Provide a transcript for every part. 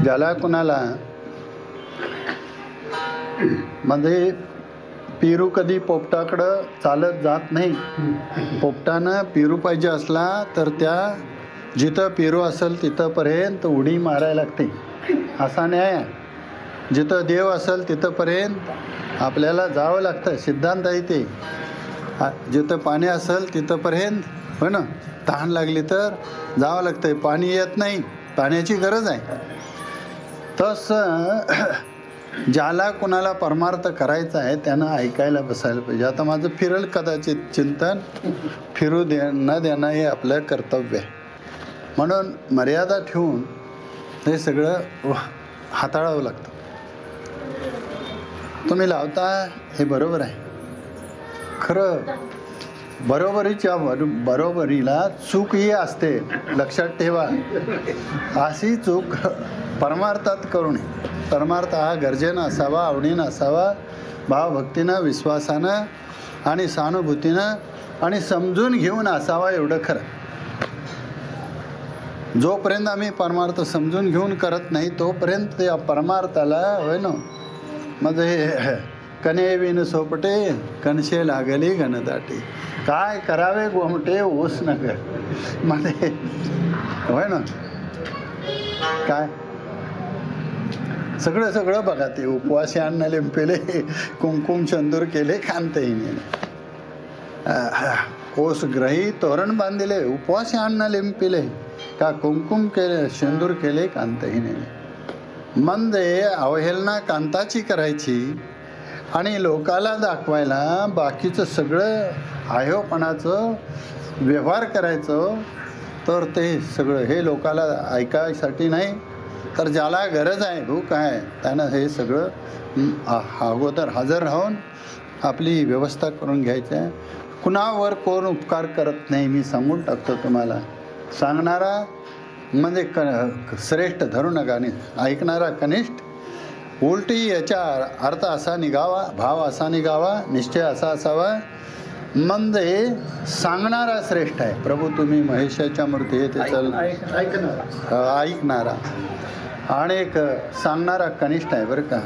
ज्याला कुणाला म्हणजे पेरू कधी पोपटाकडं चालत जात नाही. पोपटानं पेरू पाहिजे असला तर त्या जिथं पेरू असेल तिथंपर्यंत उडी मारायला लागते. असा न्याय आहे. जिथं देव असेल तिथंपर्यंत आपल्याला जावं लागतं. सिद्धांत आहे ते. जिथं पाणी असेल तिथंपर्यंत हो ना, तहान लागली तर जावं लागतं. पाणी येत नाही, पाण्याची गरज आहे. तसं ज्याला कुणाला परमार्थ करायचा आहे त्यानं ऐकायला बसायला पाहिजे. आता माझं फिरल कदाचित चिंतन फिरू न देणं हे आपलं कर्तव्य आहे. म्हणून मर्यादा ठेवून हे सगळं हाताळावं लागतं. तुम्ही लावता हे बरोबर आहे. खरं बरोबरीला चूक ही असते, लक्षात ठेवा. अशी चूक परमार्थात करू नये. परमार्थ हा गरजेनं असावा, आवडीनं असावा, भावभक्तीनं, विश्वासानं आणि सहानुभूतीनं आणि समजून घेऊन असावा, एवढं खरं. जोपर्यंत आम्ही परमार्थ समजून घेऊन करत नाही तोपर्यंत त्या परमार्थाला होय ना, म्हणजे कने विन सोपटे कणशे लागली घनदाटी. काय करावे गोमटे ओस नगर मध्ये होय ना. काय सगळं बघा ते. उपवासी अन्न लिंपिले, कुंकुम चंदूर केले, कांतहीने ओस ग्रही तोरण बांधिले. उपवासी अन्न लिंपिले का कुंकुम केले, शेंदूर केले, कांतहीने. म्हणजे अवहेलना कांताची करायची आणि लोकाला दाखवायला बाकीचं सगळं आयोपणाचं व्यवहार करायचं. तर ते सगळं हे लोकाला ऐकायसाठी नाही, तर ज्याला गरज आहे, भूक आहे, त्यानं हे सगळं अगोदर हजर राहून आपली व्यवस्था करून घ्यायची आहे. कुणावर कोण उपकार करत नाही, मी सांगून टाकतो तुम्हाला. सांगणारा म्हणजे श्रेष्ठ धरू नका, ऐकणारा कनिष्ठ. उलटी याचा अर्थ असा निघावा, भाव असा निघावा, निश्चय असा असावा, म्हणजे सांगणारा श्रेष्ठ आहे. प्रभू तुम्ही महेशाच्या मूर्ती हे ते चल ऐकणारा आणि एक सांगणारा कनिष्ठ आहे बरं का.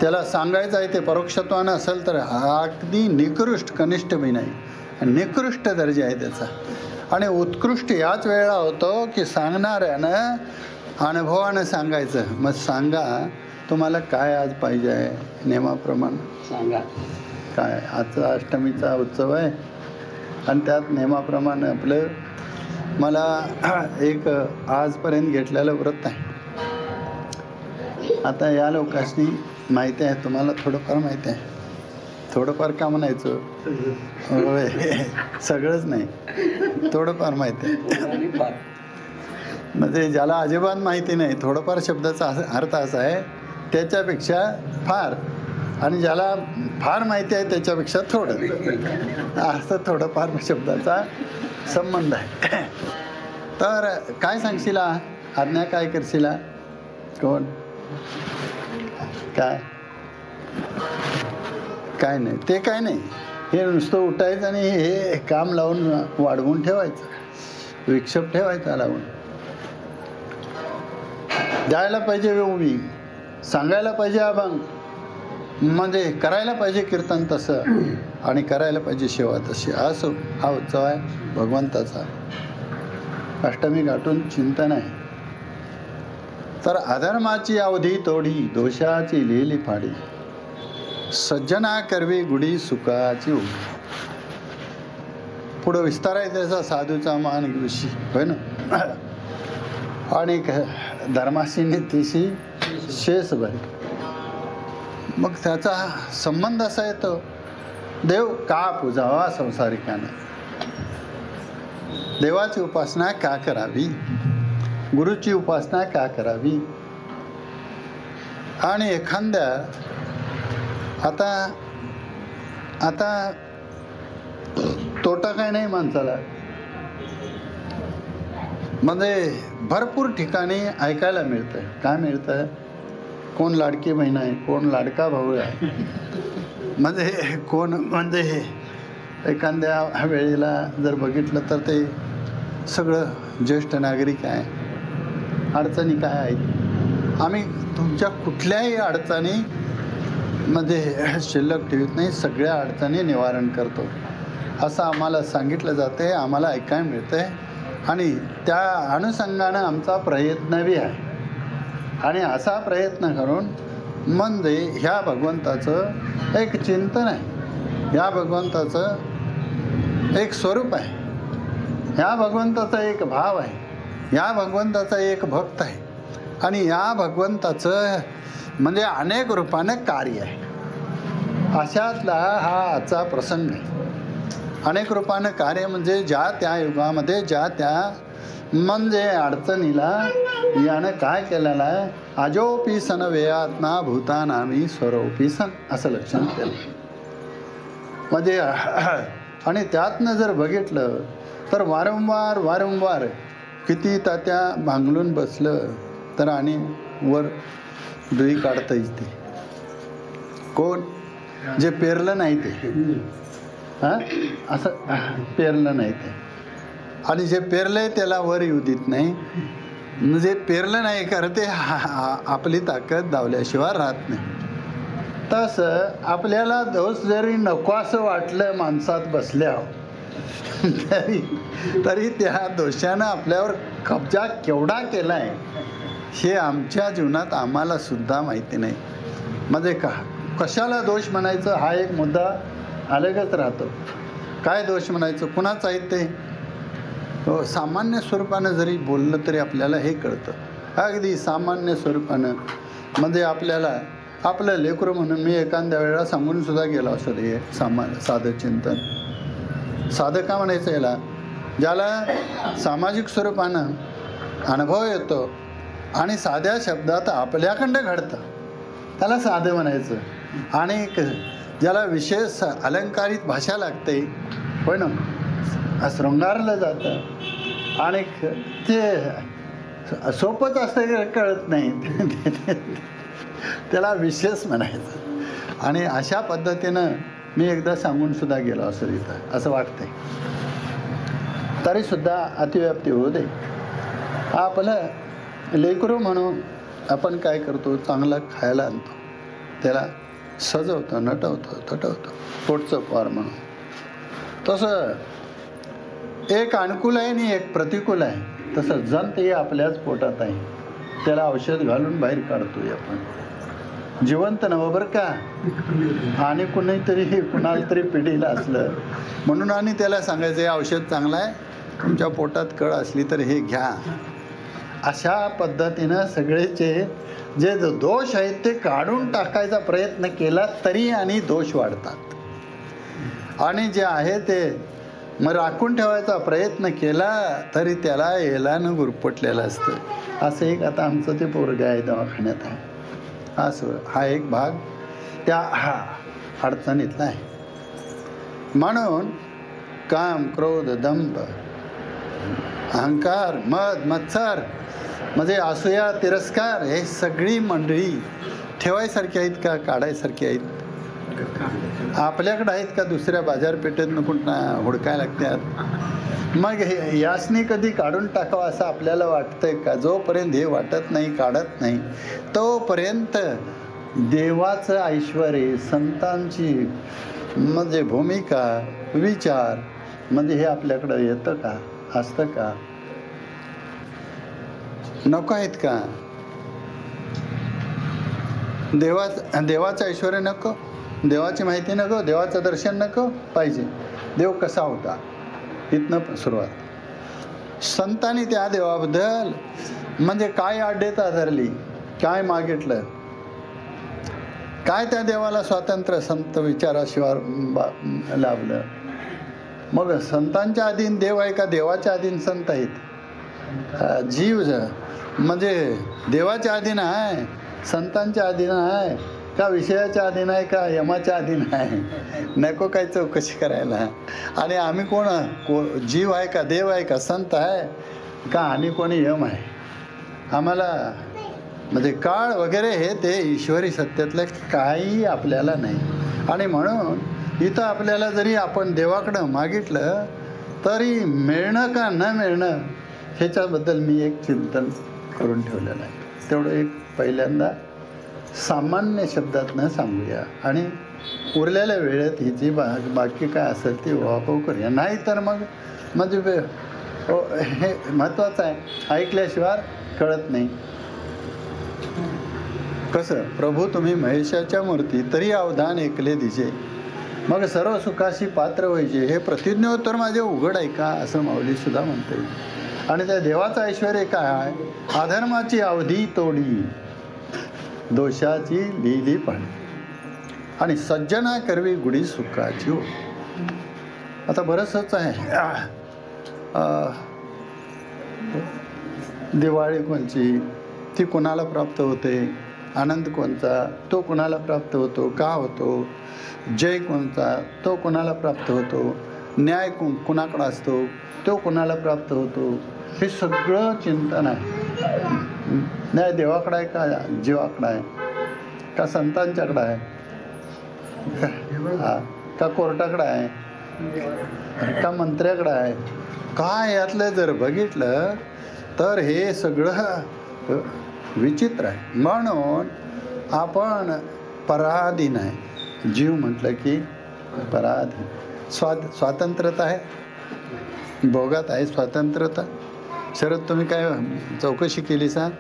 त्याला सांगायचं आहे ते परोक्षत्वानं असेल तर अगदी निकृष्ट, कनिष्ठ बी नाही, निकृष्ट दर्जा आहे त्याचा. आणि उत्कृष्ट याच वेळेला होतो की सांगणाऱ्यानं अनुभवानं सांगायचं. मग सांगा तुम्हाला काय आज पाहिजे आहे, नेमाप्रमाणे सांगा. काय आजचा अष्टमीचा उत्सव आहे आणि त्यात नेमाप्रमाणे आपलं मला एक आजपर्यंत घेतलेलं व्रत आहे. आता या लोकांनी माहिती आहे, तुम्हाला थोडंफार माहिती आहे. थोडंफार का म्हणायचं, सगळंच नाही, थोडंफार माहिती आहे. म्हणजे ज्याला अजिबात माहिती नाही, थोडंफार शब्दाचा अर्थ असा आहे त्याच्यापेक्षा फार, आणि ज्याला फार माहिती आहे त्याच्यापेक्षा थोडं, असं थोडंफार शब्दाचा संबंध आहे. तर काय सांगशीला, आज्ञा काय करशीला, कोण काय काय नाही, ते काय नाही. हे नुसतं उठायचं आणि हे काम लावून वाढवून ठेवायचं, विक्षेप ठेवायचा लावून. द्यायला पाहिजे उभी, सांगायला पाहिजे अभंग, म्हणजे करायला पाहिजे कीर्तन तसं, आणि करायला पाहिजे सेवा तशी. असं हा उत्सव आहे भगवंताचा. अष्टमी गाठून चिंतन आहे. तर अधर्माची अवधी तोडी, दोषाची लिहिली फाडी, सज्जना करवी गुढी सुखाची उभी. पुढं विस्तार आहे त्याचा, साधूचा मान विषयी होय ना, आणि धर्माशी नीतीशी शेष भरी. मग त्याचा संबंध असा येतो, देव का पूजावा संसारिकाने, देवाची उपासना का करावी, गुरुची उपासना का करावी. आणि एखाद्या आता तोटा काय नाही माणसाला, म्हणजे भरपूर ठिकाणी ऐकायला मिळतं. काय मिळतं, कोण लाडकी बहीण आहे, कोण लाडका भाऊ आहे, म्हणजे कोण, म्हणजे एखाद्या वेळेला जर बघितलं तर ते सगळं ज्येष्ठ नागरिक आहे, अडचणी काय आहेत आम्ही तुमच्या कुठल्याही अडचणी मध्ये शिल्लक ठेवत नाही, सगळ्या अडचणी निवारण करतो असं आम्हाला सांगितलं जाते, आम्हाला ऐकायला मिळते. आणि त्या अनुषंगानं आमचा प्रयत्न बी आहे. आणि असा प्रयत्न करून म्हणजे ह्या भगवंताचं एक चिंतन आहे, ह्या भगवंताचं एक स्वरूप आहे, ह्या भगवंताचा एक भाव आहे, ह्या भगवंताचा एक भक्त आहे. आणि या भगवंताचं म्हणजे अनेक रूपानं कार्य आहे. अशातला हा आजचा प्रसंग आहे. अनेक रूपानं कार्य म्हणजे ज्या त्या युगामध्ये ज्या त्या म्हणजे अडचणीला यानं काय केलेलं आहे, अजोपी सन वेयात्मा भूतानामी स्वरूपी सन असं लक्षण केलं. म्हणजे आणि त्यातनं जर बघितलं तर वारंवार किती तात्या भांगलून बसलं तर आणि वर दुई काढता येते. कोण जे पेरलं नाही ते, असं पेरलं नाही ते, आणि जे पेरलंय त्याला वर येऊ देत नाही. जे पेरलं नाही करते आपली ताकद दावल्याशिवाय राहत नाही. तसं आपल्याला दोष जरी नको असं वाटलं माणसात बसल्यावर तरी त्या दोषानं आपल्यावर कब्जा केवढा केलाय हे आमच्या जीवनात आम्हाला सुद्धा माहिती नाही. म्हणजे कशाला दोष म्हणायचं हा एक मुद्दा अलगच राहतो. काय दोष म्हणायचं, कुणाचं आहे ते सामान्य स्वरूपानं जरी बोललं तरी आपल्याला हे कळतं. अगदी सामान्य स्वरूपानं म्हणजे आपल्याला आपलं लेकरू म्हणून मी एखाद्या वेळेला सांगून सुद्धा गेलो असं हे साधं चिंतन. साधं का म्हणायचं याला, ज्याला सामाजिक स्वरूपानं अनुभव येतो आणि साध्या शब्दात आपल्याकडं घडतं त्याला साधं म्हणायचं. आणि ज्याला विशेष अलंकारित भाषा लागते होय ना, शृंगारलं जातं आणि ते सोपंच असतं कळत नाही त्याला विशेष म्हणायचं. आणि अशा पद्धतीनं मी एकदा सांगून सुद्धा गेलो असं इथं असं वाटतंय. तरीसुद्धा अतिव्याप्ती होऊ दे. आपलं लेकरू म्हणून आपण काय करतो, चांगलं खायला आणतो, त्याला सजवतो, नटवतो, थटवतो, पोटचं पार म्हणून. तसं एक अनुकूल आहे आणि एक प्रतिकूल आहे. तसं जंत हे आपल्याच पोटात आहे, त्याला औषध घालून बाहेर काढतोय आपण. जिवंत नवं बरं का, आणि कुणाला तरी पिढीला असलं म्हणून आणि त्याला सांगायचं हे औषध चांगलं आहे, तुमच्या पोटात कळ असली तर हे घ्या. अशा पद्धतीनं सगळेचे जे दोष आहेत ते काढून टाकायचा प्रयत्न केला तरी आणि दोष वाढतात. आणि जे आहे ते मग राखून ठेवायचा प्रयत्न केला तरी त्याला येलानं गुरपटलेलं असतं. असं एक आता आमचं ते पोरगं आहे दवाखान्यात आहे. असं हा एक भाग त्या अडचणीतला आहे. म्हणून काम, क्रोध, दंभ, अहंकार, मद, मत्सर म्हणजे असूया, तिरस्कार हे सगळी मंडळी ठेवायसारखी आहेत का काढायसारखी आहेत? आपल्याकडे आहेत का दुसऱ्या बाजारपेठेतनं कुठं हुडकायला लागतात? मग हे यासनी कधी काढून टाकावं असं आपल्याला वाटतंय का? जोपर्यंत हे वाटत नाही, काढत नाही, तोपर्यंत देवाचं ऐश्वर, संतांची म्हणजे भूमिका, विचार म्हणजे हे आपल्याकडं येतं का, असतं का? नको आहेत का? देवाचं ऐश्वर नको, देवाची माहिती नको, देवाचं दर्शन नको पाहिजे. देव कसा होता इथनं सुरुवात. संतांनी त्या देवाबद्दल म्हणजे काय आड्यता धरली, काय मागितलं, काय त्या देवाला स्वातंत्र्य संत विचाराशिवाय लाभलं. मग संतांच्या अधीन देव आहे का देवाच्या अधीन संत आहेत? जीव म्हणजे देवाच्या अधीन आहे, संतांच्या अधीन आहे का विषयाच्या अधीन आहे का यमाच्या अधीन आहे? नको काय चौकशी करायला. आणि आम्ही कोण जीव आहे का देव आहे का संत आहे का आणि कोणी यम आहे? आम्हाला म्हणजे काळ वगैरे हे ते ईश्वरी सत्यातलं काही आपल्याला नाही. आणि म्हणून इथं आपल्याला जरी आपण देवाकडं मागितलं तरी मिळणं का न मिळणं ह्याच्याबद्दल मी एक चिंतन करून ठेवलेलं आहे. तेवढं एक पहिल्यांदा सामान्य शब्दातनं सांगूया आणि उरलेल्या वेळेत ही जी बाकी काय असेल ती वापव करूया. नाही तर मग म्हणजे हे महत्त्वाचं आहे, ऐकल्याशिवाय कळत नाही. कसं प्रभू तुम्ही महेशाच्या मूर्ती तरी अवधान ऐकले दिजे, मग सर्व सुखाशी पात्र व्हायचे, हे प्रतिज्ञोत्तर माझे उघड ऐका असं माऊली सुद्धा म्हणते. आणि त्या देवाचं ऐश्वर काय आहे, अधर्माची अवधी तोडी, दोषाची लिहिली पाणी, आणि सज्जना करवी गुढी सुखाची. आता बरंचसंच आहे. दिवाळी कोणची, ती कोणाला प्राप्त होते, आनंद कोणचा, तो कोणाला प्राप्त होतो, का होतो, जय कोणचा, तो कोणाला प्राप्त होतो, न्याय कुणाकडं असतो, तो कोणाला प्राप्त होतो, हे सगळं चिंतन आहे. न्याय देवाकडं आहे का जीवाकडं आहे, का संतांच्याकडं आहे, का कोर्टाकडं आहे, का मंत्र्याकडं आहे, काय यातलं जर बघितलं तर हे सगळं विचित्र आहे. म्हणून आपण पराधीन आहे. जीव म्हटलं की पराधीन. स्वातंत्र्यता आहे, भोगात आहे स्वातंत्र्यता. शरद तुम्ही काय चौकशी केली सांग.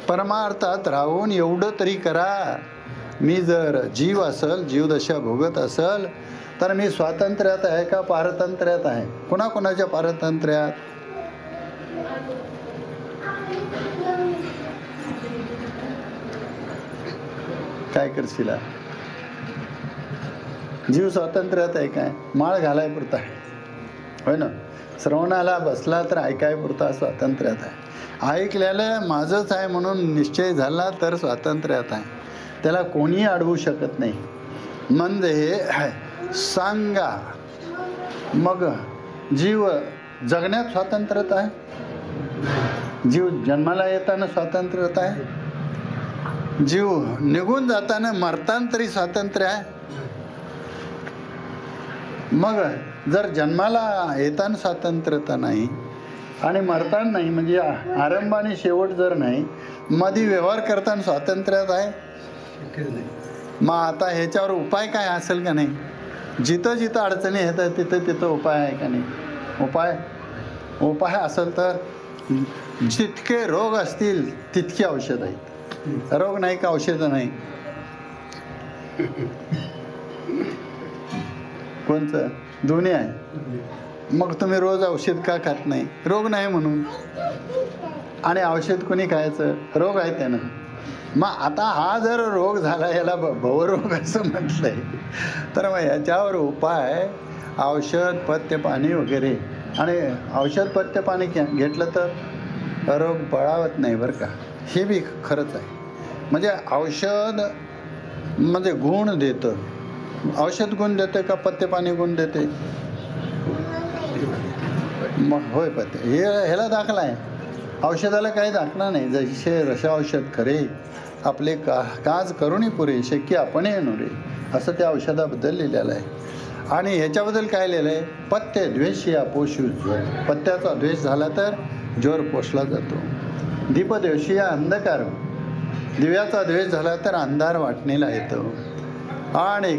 परमार्थात राहून एवढं तरी करा, मी जर जीव असल, जीवदशा भोगत असल तर मी स्वातंत्र्यात आहे का पारतंत्र्यात आहे. कोणाकोणाच्या पारतंत्र्यात, काय करशील. जीव स्वातंत्र्यात आहे काय, माळ घालाय पुरता आहे, होय ना. श्रवणाला बसला तर ऐकाय पुरता स्वातंत्र्यात आहे. ऐकलेलं माझंच आहे म्हणून निश्चय झाला तर स्वातंत्र्यात आहे. त्याला कोणी अडवू शकत नाही. म्हणजे हे सांगा. मग जीव जगण्यात स्वातंत्र्यता आहे, जीव जन्माला येताना स्वातंत्र्यता आहे, जीव निघून जाताना मरताना तरी स्वातंत्र्य आहे. मग जर जन्माला येताना स्वातंत्र्यता नाही आणि मरताना नाही, म्हणजे आरंभ आणि शेवट जर नाही, मध्ये व्यवहार करताना स्वातंत्र्यात आहे. मग आता ह्याच्यावर उपाय काय असेल का नाही. जिथं जिथं अडचणी येतात तिथं तिथं उपाय आहे का नाही. उपाय असेल तर जितके रोग असतील तितकी औषध आहेत. रोग नाही का औषधं नाही. कोणतं, दोन्ही आहे. मग तुम्ही रोज औषध का खात नाही, रोग नाही म्हणून. आणि औषध कोणी खायचं, रोग आहे त्यानं. मग आता हा जर रोग झाला, याला भवरोग असं म्हटलंय, तर मग याच्यावर उपाय औषध पथ्य पाणी वगैरे. आणि औषध पथ्य पाणी घेतलं तर रोग बळावत नाही बरं का. हे बी खरंच आहे. म्हणजे औषध म्हणजे गुण देतं. औषध गुण देते का पथ्य पाणी गुण देते. मग होय पथ्य हे ह्याला दाखला आहे, औषधाला काही दाखला नाही. जसे रसा औषध खरे आपले काज करुणी पुरे, शक्य आपण येणो रे, असं त्या औषधाबद्दल लिहिलेलं आहे. आणि ह्याच्याबद्दल काय लिहिलं आहे, पथ्य द्वेषी पोषू ज्वर. पथ्याचा द्वेष झाला तर ज्वर पोषला जातो. दीपद्वेषी अंधकार, दिव्याचा द्वेष झाला तर अंधार वाटणीला येतो. आणि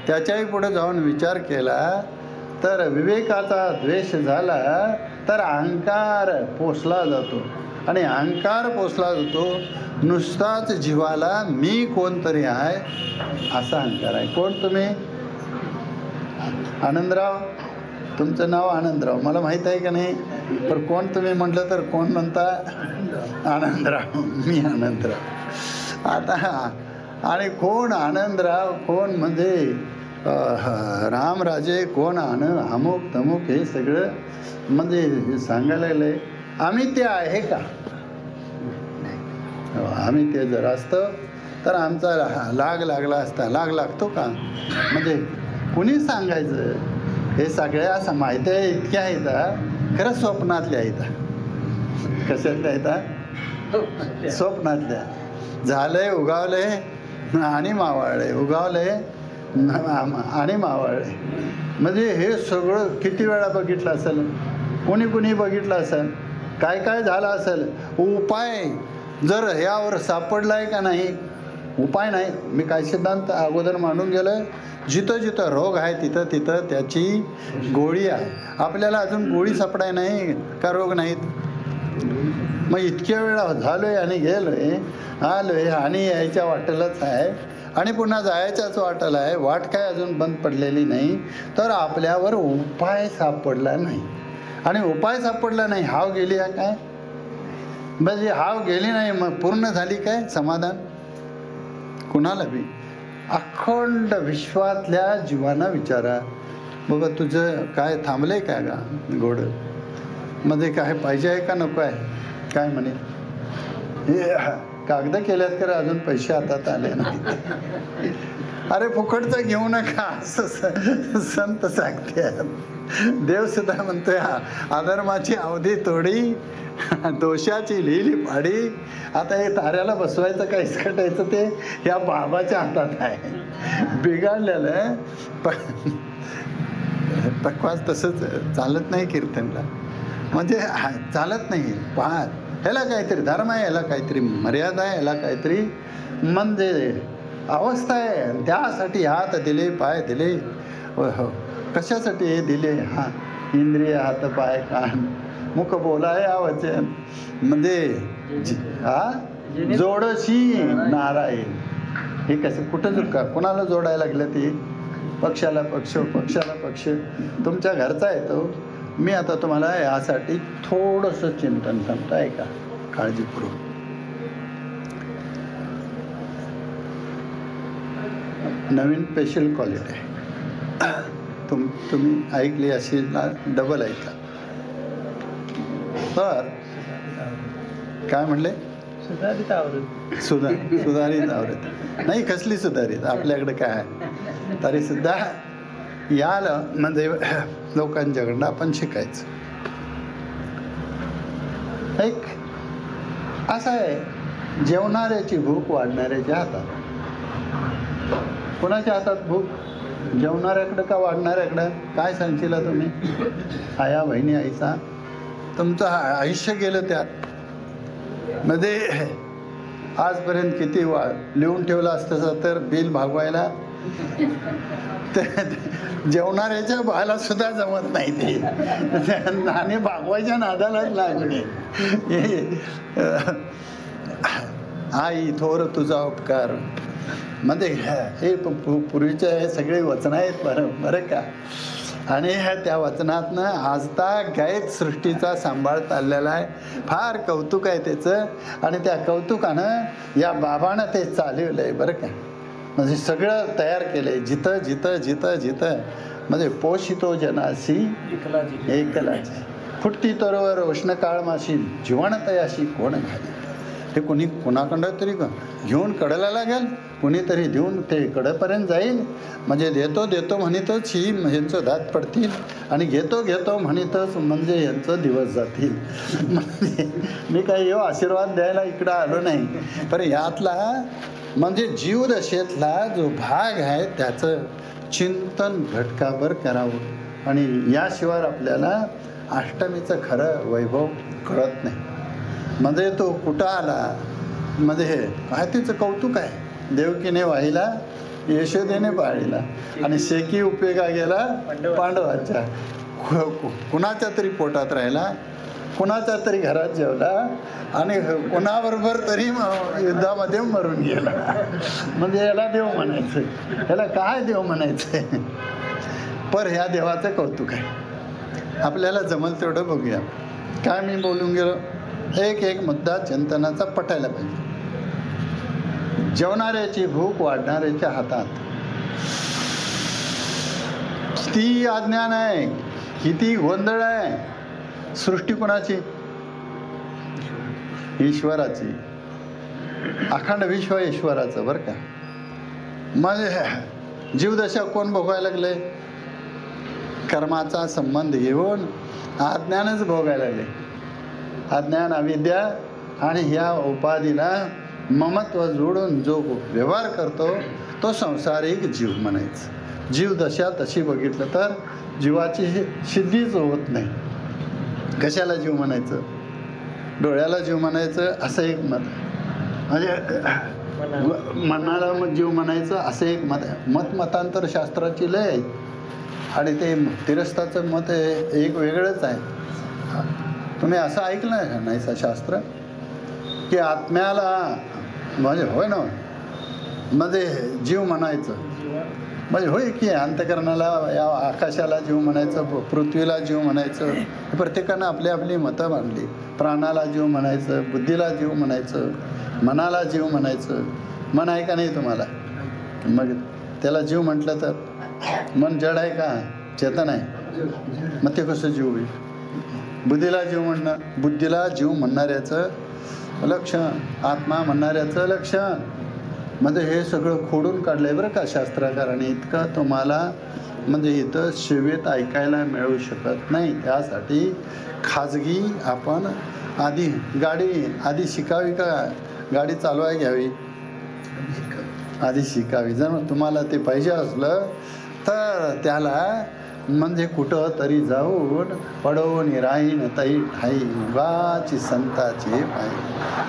त्याच्याही पुढे जाऊन विचार केला तर विवेकाचा द्वेष झाला तर अहंकार पोसला जातो. आणि अहंकार पोसला जातो नुसताच जीवाला मी कोणतरी आहे असा अहंकार आहे. कोण तुम्ही, आनंदराव, तुमचं नाव आनंदराव, मला माहीत आहे का नाही. पण कोण तुम्ही म्हटलं तर कोण म्हणता, आनंदराव, मी आनंदराव. आता आणि कोण आनंदराव, कोण म्हणजे रामराजे, कोण अमुक तमुक, हे सगळं म्हणजे सांगायला लागलंय. आम्ही ते आहे का, आम्ही ते जर असतं तर आमचा लाग लागला असता. लाग लागतो का, म्हणजे कुणी सांगायचं. हे सगळ्या असं माहिती आहे, इतक्या आहेत खरं स्वप्नातल्या आहेत. कशातल्या आहेत, स्वप्नातल्या. झालंय उगावलंय आणि मावळले, उगावले आणि मावळले. म्हणजे हे सगळं किती वेळा बघितलं असेल, कोणी बघितलं असेल, काय काय झालं असेल. उपाय जर ह्यावर सापडलाय का नाही, उपाय नाही. मी काय सिद्धांत अगोदर मांडून गेलोय, जिथं जिथं रोग आहे तिथं तिथं त्याची गोळी आहे. आपल्याला अजून गोळी सापडाय नाही का रोग नाहीत? मग इतक्या वेळा झालोय आणि गेलोय, आलोय आणि यायच्या वाटेलाच आहे आणि पुन्हा जायच्याच वाटेला आहे, वाट काय अजून बंद पडलेली नाही, तर आपल्यावर उपाय सापडला नाही. आणि उपाय सापडला नाही, हाव गेली आहे काय? म्हणजे हाव गेली नाही, मग पूर्ण झाली काय समाधान? कुणाला बी अखंड विश्वातल्या जीवांना विचारा, बाबा तुझं काय थांबलंय काय का गोड मध्ये, काय पाहिजे आहे का नको आहे? काय म्हणे, हे कागद केल्यात कर अजून पैसे हातात आले नाही. अरे फुकटचं घेऊ नका असं संत सांगतात. देव सुद्धा म्हणतोय अधर्माची अवधी तोडी, दोषाची लिहिली पाडी. आता हे ताऱ्याला बसवायचं का इसकटायचं ते या बाबाच्या हातात आहे. बिघडलेलं पक्वास तसंच चालत नाही कीर्तनला, म्हणजे चालत नाही. ह्याला काहीतरी धर्म आहे, ह्याला काहीतरी मर्यादा आहे, ह्याला काहीतरी म्हणजे अवस्था आहे. त्यासाठी हात दिले, पाय दिले. हो, कशासाठी हे दिले? इंद्रिय, हात, पाय, कान, मुख बोलाय वचन, म्हणजे जोडशी नारायण. हे कसं कुठं कोणाला जोडायला लागलं? ते पक्षाला पक्ष, पक्षाला पक्ष. तुमच्या घरचा आहे तो. मी आता तुम्हाला यासाठी थोडंसं चिंतन सांगतो, आहे का? काळजीपूर्वक. नवीन स्पेशल क्वालिटी आहे. तुम्ही ऐकली अशी ना, डबल ऐका. तर काय म्हणले? सुधारित आवृत्ती. सुधारित आवृत्ती नाही, कसली सुधारित? आपल्याकडे काय आहे तरी सुद्धा याला म्हणजे लोकांच्याकडनं आपण शिकायचं. एक असं आहे, जेवणाऱ्याची भूक वाढणाऱ्याच्या हातात. कोणाच्या हातात भूक? जेवणाऱ्याकडं का वाढणाऱ्याकडं? काय सांगशील तुम्ही? आया बहिणी आईचा तुमचं आयुष्य गेलं त्यात. मध्ये आजपर्यंत किती लिहून ठेवलं असतं तर बिल भागवायला जेवणाऱ्याच्या बाला सुद्धा जमत नाही ते, आणि भागवायच्या नादालाच लागले. आई थोर तुझा उपकार, म्हणजे हे पूर्वीचे हे सगळे वचन आहेत बरं का. आणि त्या वचनातनं आजता गायत सृष्टीचा सांभाळ चाललेला आहे. फार कौतुक आहे त्याचं. आणि त्या कौतुकानं या बाबानं ते चालवलं आहे बरं का. म्हणजे सगळं तयार केलं आहे. जिथं जिथं जिथं जिथं म्हणजे पोषितो जनाशी एकलाची, फुटती तरोवर उष्ण काळ माशी, जीवन तयाशी कोण घाली. हे कोणी कोणाकडं तरी घेऊन कडेला लागेल, कुणीतरी देऊन ते कडेपर्यंत जाईल. म्हणजे देतो देतो म्हणितच ही ह्यांचं दात पडतील, आणि घेतो घेतो म्हणितच म्हणजे यांचं दिवस जातील. म्हणजे मी काही आशीर्वाद द्यायला इकडं आलो नाही, पण यातला म्हणजे जीवदशेतला जो भाग आहे त्याचं चिंतन घटकाभर करावं. आणि याशिवाय आपल्याला अष्टमीचं खरं वैभव कळत नाही. म्हणजे तो कुठं आला, म्हणजे हे काय तिचं कौतुक आहे. देवकीने वाहिला, यशोदेने पाळीला, आणि शेकी उपयोगा गेला पांडवांच्या. कुणाच्या तरी पोटात राहिला, कुणाच्या तरी घरात जेवला, आणि कोणाबरोबर तरी युद्धामध्ये मरून गेला. म्हणजे याला देव म्हणायचं, याला काय देव म्हणायचं? पर ह्या देवाचं कौतुक आहे. आपल्याला जमल तेवढं बघूया. काय मी बोलून गेलो, एक एक मुद्दा चिंतनाचा पटायला पाहिजे. जेवणाऱ्याची भूक वाढणाऱ्याच्या हातात. किती अज्ञान आहे, किती गोंधळ आहे. सृष्टी कोणाची? ईश्वराची. अखंड विश्व ईश्वराचं बरं का. मग जीवदशा कोण भोगायला लागले? कर्माचा संबंध घेऊन अज्ञानच भोगायला लागले. अज्ञान, अविद्या आणि ह्या उपाधीला ममत्व जोडून जो व्यवहार करतो तो संसारिक जीव म्हणायचं. जीवदशा तशी बघितलं तर जीवाची सिद्धीच होत नाही. कशाला जीव म्हणायचं? डोळ्याला जीव म्हणायचं असं एक मत. म्हणजे मनाला मग जीव म्हणायचं असं एक मत आहे. मतांतर शास्त्राची लय आहे आणि ते तिरस्ताचं मत एक वेगळंच आहे. तुम्ही असं ऐकलं आहे नाहीसा शास्त्र की आत्म्याला म्हणजे होय ना मध्ये जीव म्हणायचं म्हणजे होय की अंतकरणाला या आकाशाला जीव म्हणायचं, पृथ्वीला जीव म्हणायचं. प्रत्येकानं आपली आपली मतं मांडली. प्राणाला जीव म्हणायचं, बुद्धीला जीव म्हणायचं, मनाला जीव म्हणायचं. मन आहे का नाही तुम्हाला? मग त्याला जीव म्हटलं तर मन जड आहे का चेतन आहे? मग ते कसं जीव होईल? बुद्धीला जीव म्हणणं, बुद्धीला जीव म्हणणाऱ्याचं लक्षण, आत्मा म्हणणाऱ्याचं लक्षण म्हणजे हे सगळं खोडून काढलंय बरं का शास्त्रकारांनी. इतकं तुम्हाला म्हणजे इथं शिवेत ऐकायला मिळू शकत नाही. त्यासाठी खाजगी आपण आधी शिकावी का गाडी चालवाय घ्यावी? आधी शिकावी. जर तुम्हाला ते पाहिजे असलं तर त्याला म्हणजे कुठं तरी जाऊन पडवून राहीन तई ठाई उगाची संताचे पाय.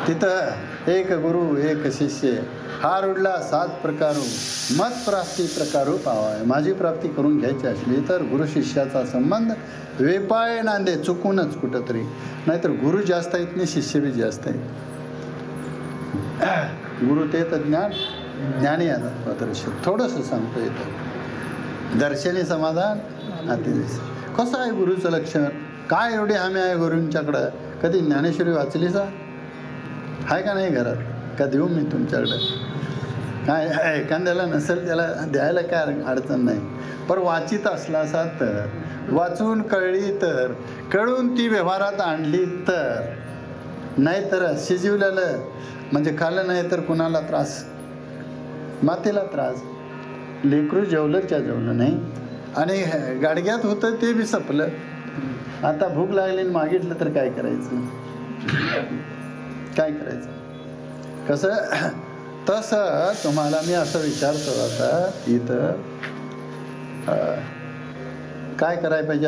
तिथं एक गुरु एक शिष्य हार उडला 7 प्रकारू मत प्राप्ती प्रकारू पावाय. माझी प्राप्ती करून घ्यायची असली तर गुरु शिष्याचा संबंध वेपाय नांदे चुकूनच कुठंतरी. नाहीतर गुरु जास्त आहेत नाही शिष्य बी जास्त आहेत. गुरु ते तर ज्ञानी दर्शन थोडंसं सांगतो येतं. दर्शनी समाधान अतिदेश. कसं आहे गुरुचं लक्षण? काय एवढी हमी आहे गुरूंच्याकडं? कधी ज्ञानेश्वरी वाचलीच आहे का नाही घरात? का देऊ मी तुमच्याकडं? काय एखाद्याला नसेल त्याला द्यायला काय अडचण नाही. पण वाचित असला असा तर, वाचून कळली तर, कळून ती व्यवहारात आणली तर, नाहीतर शिजवलेलं म्हणजे खाल्लं नाही तर कुणाला त्रास? मातेला त्रास. लेकरू जेवलंच्या जेवलं नाही आणि गाडग्यात होतं ते बी संपलं. आता भूक लागली मागितलं तर काय करायचं? काय करायचं? कसं तसं तुम्हाला मी असं विचारतो आता इथं काय करायला पाहिजे?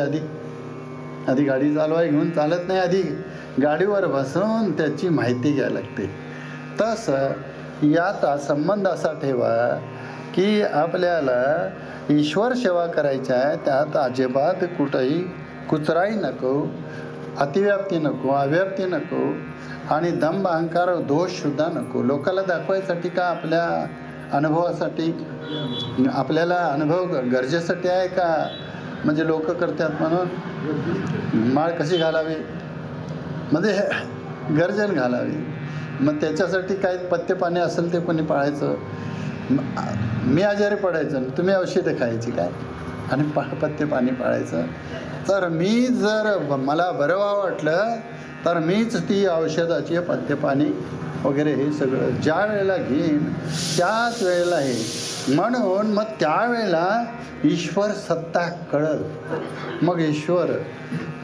आधी गाडी चालवाय घेऊन चालत नाही. आधी गाडीवर बसून त्याची माहिती घ्यायला लागते. तसं यात संबंध असा ठेवा की आपल्याला ईश्वर सेवा करायची आहे. त्यात अजिबात कुठंही कुचराई नको, अतिव्याप्ती नको, अव्याप्ती नको आणि दंभ अहंकार दोषसुद्धा नको. लोकाला दाखवायसाठी का आपल्या अनुभवासाठी? आपल्याला अनुभव गरजेसाठी आहे का म्हणजे लोक करतात म्हणून? माळ कशी घालावी म्हणजे गर्जन घालावी. मग त्याच्यासाठी काय पथ्य पाणी असेल ते कोणी पाळायचं. मी आजारी पडायचं तुम्ही औषधं खायची काय आणि पथ्य पाणी पाळायचं. तर मी जर मला बरं वाटलं तर मीच ती औषधाची पथ्य पाणी वगैरे हे सगळं ज्या वेळेला घेईन त्याच वेळेला हे म्हणून मग त्यावेळेला ईश्वर सत्ता कळल. मग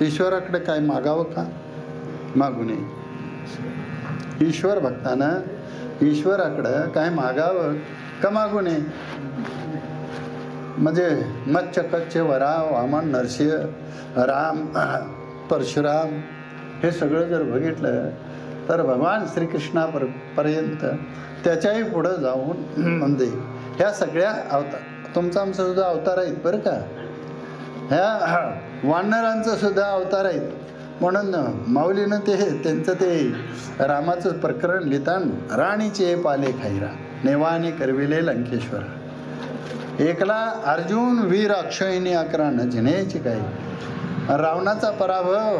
ईश्वराकडे काय मागावं का? मागू नये. ईश्वर भक्तानं ईश्वराकडं काय मागावं का मागू नये? म्हणजे मच्छ कच्छ वरा वामन नरसिंह राम परशुराम हे सगळं जर बघितलं तर भगवान श्रीकृष्णापर्यंत त्याच्याही पुढं जाऊन म्हणजे ह्या सगळ्या अवतार तुमचा आमचा सुद्धा अवतार आहेत बरं का. ह्या वानरांचं सुद्धा अवतार आहेत. म्हणून माऊलीनं त्यांचं ते रामाचं प्रकरण लिहिताना राणीचे पाले खाईरा नेवाने करविले लंकेश्वर एकला अर्जुन वीर अक्षयिनी अकरानं जिनेची काही. रावणाचा पराभव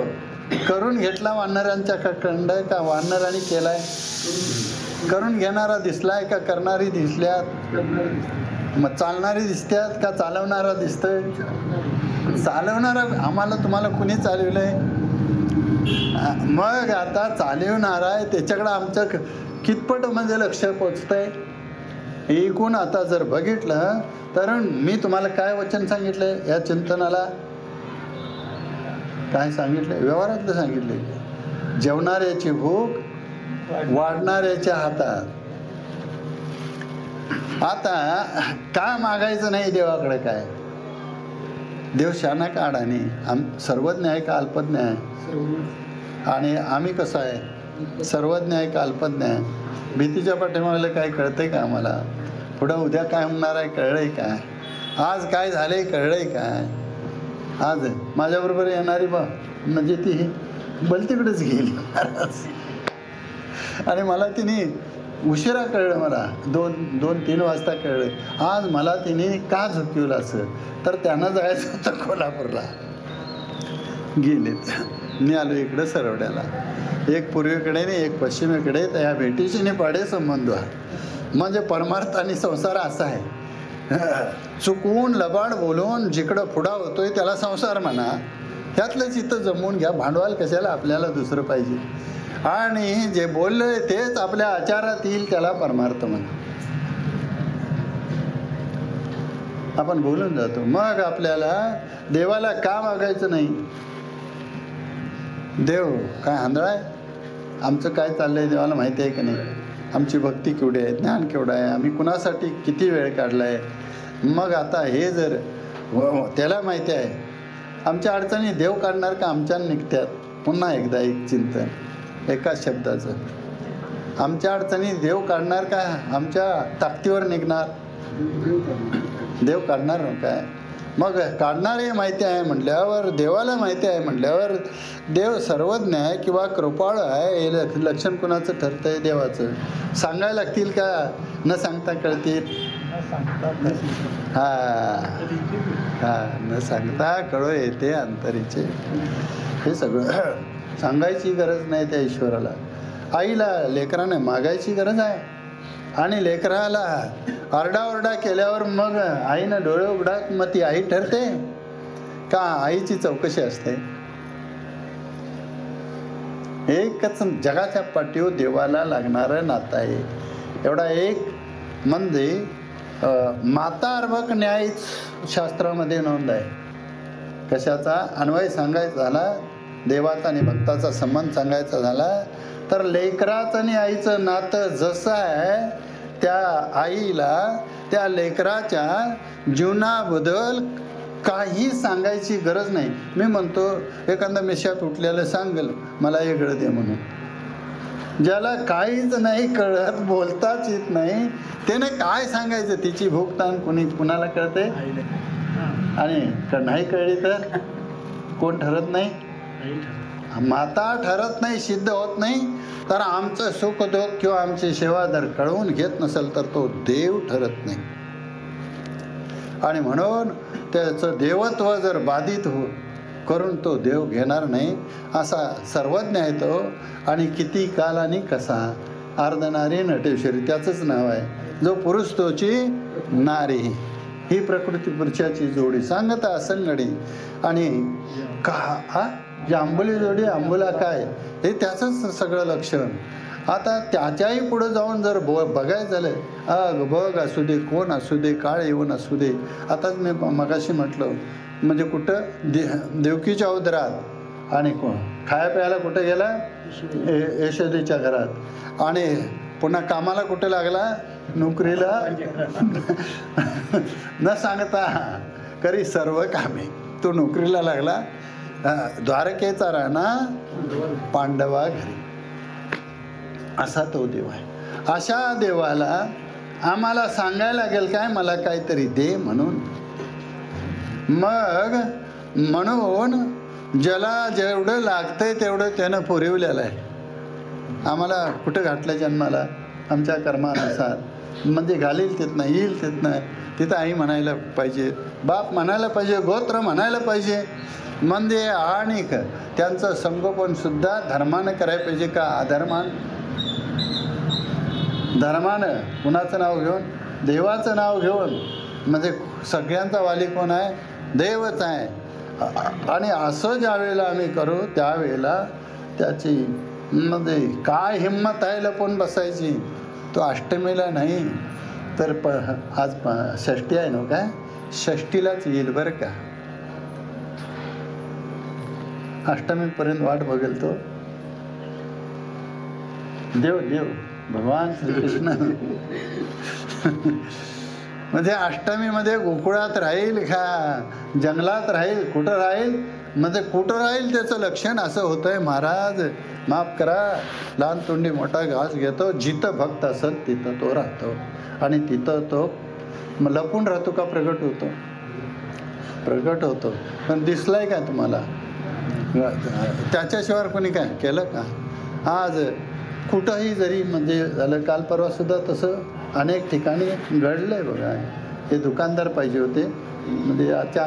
करून घेतला वानरांच्या कंड का वानरांनी केलाय? करून घेणारा दिसलाय का करणारी दिसल्यात? मग चालणारी दिसतात का चालवणारा दिसतोय? चालवणारा आम्हाला तुम्हाला कुणी चालवलंय? मग आता चालवणारा आहे त्याच्याकडं आमचं कितपट म्हणजे लक्ष पोचतंय? एकूण आता जर बघितलं तर मी तुम्हाला काय वचन सांगितलंय या चिंतनाला? काय सांगितलंय? व्यवहारातलं सांगितलंय. जेवणाऱ्याची भूक वाढणाऱ्याच्या हातात. आता का मागायचं नाही देवाकडे? काय देव शाना का अडाणी? सर्वज्ञ आहे का अल्पज्ञ आहे? आणि आम्ही कसं आहे? सर्वज्ञ आहे का अल्पज्ञ आहे? भीतीच्या पाठीमागलं काय कळतंय का आम्हाला? पुढं उद्या काय होणार आहे कळलंय काय? आज काय झालंय कळलंय काय? आज माझ्याबरोबर येणारी म्हणजे ती बलतीकडेच गेली महाराज. आणि मला तिने उशिरा कळलं, मला 2-3 वाजता कळलं. आज मला तिने का झुकवलं असं, तर त्यांना जायचं होतं कोल्हापूरला. गेलेत. मी आलो इकडं सरवड्याला, एक पूर्वेकडे आणि एक पश्चिमेकडे. तर या भेटीशी निपाडे संबंध आहे. म्हणजे परमार्थ आणि संसार असा आहे. चुकवून लबाड बोलून जिकडं पुढा होतोय त्याला संसार म्हणा. ह्यातलं चित्त जमवून घ्या. भांडवल कशाला आपल्याला दुसरं पाहिजे. आणि जे बोलले तेच आपल्या आचारात येईल त्याला परमार्थ म्हणा. आपण बोलून जातो. मग आपल्याला देवाला का मागायचं नाही? देव काय आंधळा आहे? आमचं काय चाललंय देवाला माहिती आहे की नाही? आमची भक्ती केवढी आहे, ज्ञान केवढं आहे, आम्ही कुणासाठी किती वेळ काढला आहे. मग आता हे जर त्याला माहिती आहे, आमच्या अडचणी देव काढणार का आमच्या निघत्यात? पुन्हा एकदा एक चिंतन एकाच शब्दाचं. आमच्या अडचणी देव काढणार का आमच्या ताकदीवर निघणार? देव काढणार काय? मग काढणारे माहिती आहे म्हटल्यावर, देवाला माहिती आहे म्हटल्यावर, देव सर्वज्ञ आहे किंवा कृपाळ आहे हे लक्षण कुणाचं ठरतंय? देवाचं. सांगायला लागतील का? न सांगता कळतील? न सांगता कळो येते अंतरीचे. हे सगळं सांगायची गरज नाही त्या ईश्वराला. आईला लेकराने मागायची गरज आहे. आणि लेकराला आरडाओरडा केल्यावर मग आईनं डोळे उघडात, मग ती आई ठरते का? आईची चौकशी असते. एकच जगाच्या पाठीवर देवाला लागणारं नातं आहे. एवढा एक म्हणजे मातार्भक न्याय शास्त्रामध्ये नोंद आहे. कशाचा? अन्वय सांगायचा झाला, देवाचा आणि भक्ताचा संबंध सांगायचा झाला, तर लेकराचं आणि आईचं नातं जसं आहे, त्या आईला त्या लेकराच्या जीवनाबद्दल काही सांगायची गरज नाही. मी म्हणतो एखादा मिशात उठलेलं सांगेल मला हे गळ दे म्हणून. ज्याला काहीच नाही कळत, बोलताच येत नाही, त्याने काय सांगायचं? तिची भूक ताण कुणाला कळते? आणि नाही कळली तर कोण ठरत नाही? माता ठरत नाही, सिद्ध होत नाही. तर आमचं सुख दुःख किंवा आमची सेवा जर कळवून घेत नसेल तर तो देव ठरत नाही. आणि म्हणून त्याचं देवत्व जर बाधित करून तो देव घेणार नाही. असा सर्वज्ञ आहे तो. आणि किती काल आणि कसा अर्धनारी नटेश्वरी त्याचंच नाव आहे. जो पुरुष तोची नारी, ही प्रकृती पुरुषाची जोडी सांगता असंगडी. आणि का आंबुली जोडी आंबुला काय, हे त्याचंच सगळं लक्षण. आता त्याच्याही पुढं जाऊन जर बघायचं झालं, बघ असू दे, कोण असू दे, काळ येऊन असू दे. आताच मी मगाशी म्हटलं, म्हणजे कुठं देवकीच्या उदरात, आणि खाया प्यायला कुठं गेला? यशोदेच्या घरात. आणि पुन्हा कामाला कुठं लागला? नोकरीला. न सांगता करी सर्व कामे. तो नोकरीला लागला. द्वारकेचा राणा पांडवा घरी. असा तो देव आहे. अशा देवाला आम्हाला सांगायला लागेल काय? मला काहीतरी दे म्हणून. मग म्हणून ज्याला जेवढं लागतंय तेवढं त्यानं पुरवलेलं आहे. आम्हाला कुठं घातलं जन्माला? आमच्या कर्मानुसार. म्हणजे घालील तिथनं, येईल तिथनं. तिथं आई म्हणायला पाहिजे, बाप म्हणायला पाहिजे, गोत्र म्हणायला पाहिजे. म्हणजे आणि त्यांचं संगोपन सुद्धा धर्मानं करायला पाहिजे का अधर्मान? धर्मानं कुणाचं नाव घेऊन? देवाचं नाव घेऊन. म्हणजे सगळ्यांचा वाली कोण आहे? देवच आहे. आणि असं ज्या वेळेला आम्ही करू त्यावेळेला त्याची म्हणजे काय हिंमत आहे लपून बसायची? तो अष्टमीला नाही तर आज षष्टी आहे ना, काय षष्टीलाच येईल बरं का. अष्टमीपर्यंत वाट बघेल तो देव. भगवान श्रीकृष्ण म्हणजे अष्टमीमध्ये गोकुळात राहील का जंगलात राहील? कुठं राहील? मग ते कुठं राहील त्याचं लक्षण असं होतंय. महाराज माफ करा, लहान तोंडी मोठा घास घेतो. जिथं भक्त असत तिथं तो राहतो आणि तिथं तो लपून राहतो का प्रगट होतो? प्रगट होतो. पण दिसलाय का तुम्हाला? त्याच्याशिवाय कोणी काय केलं का? आज कुठंही जरी म्हणजे झालं, काल परवा सुद्धा तसं अनेक ठिकाणी घडलंय बघा. हे दुकानदार पाहिजे होते म्हणजे आजच्या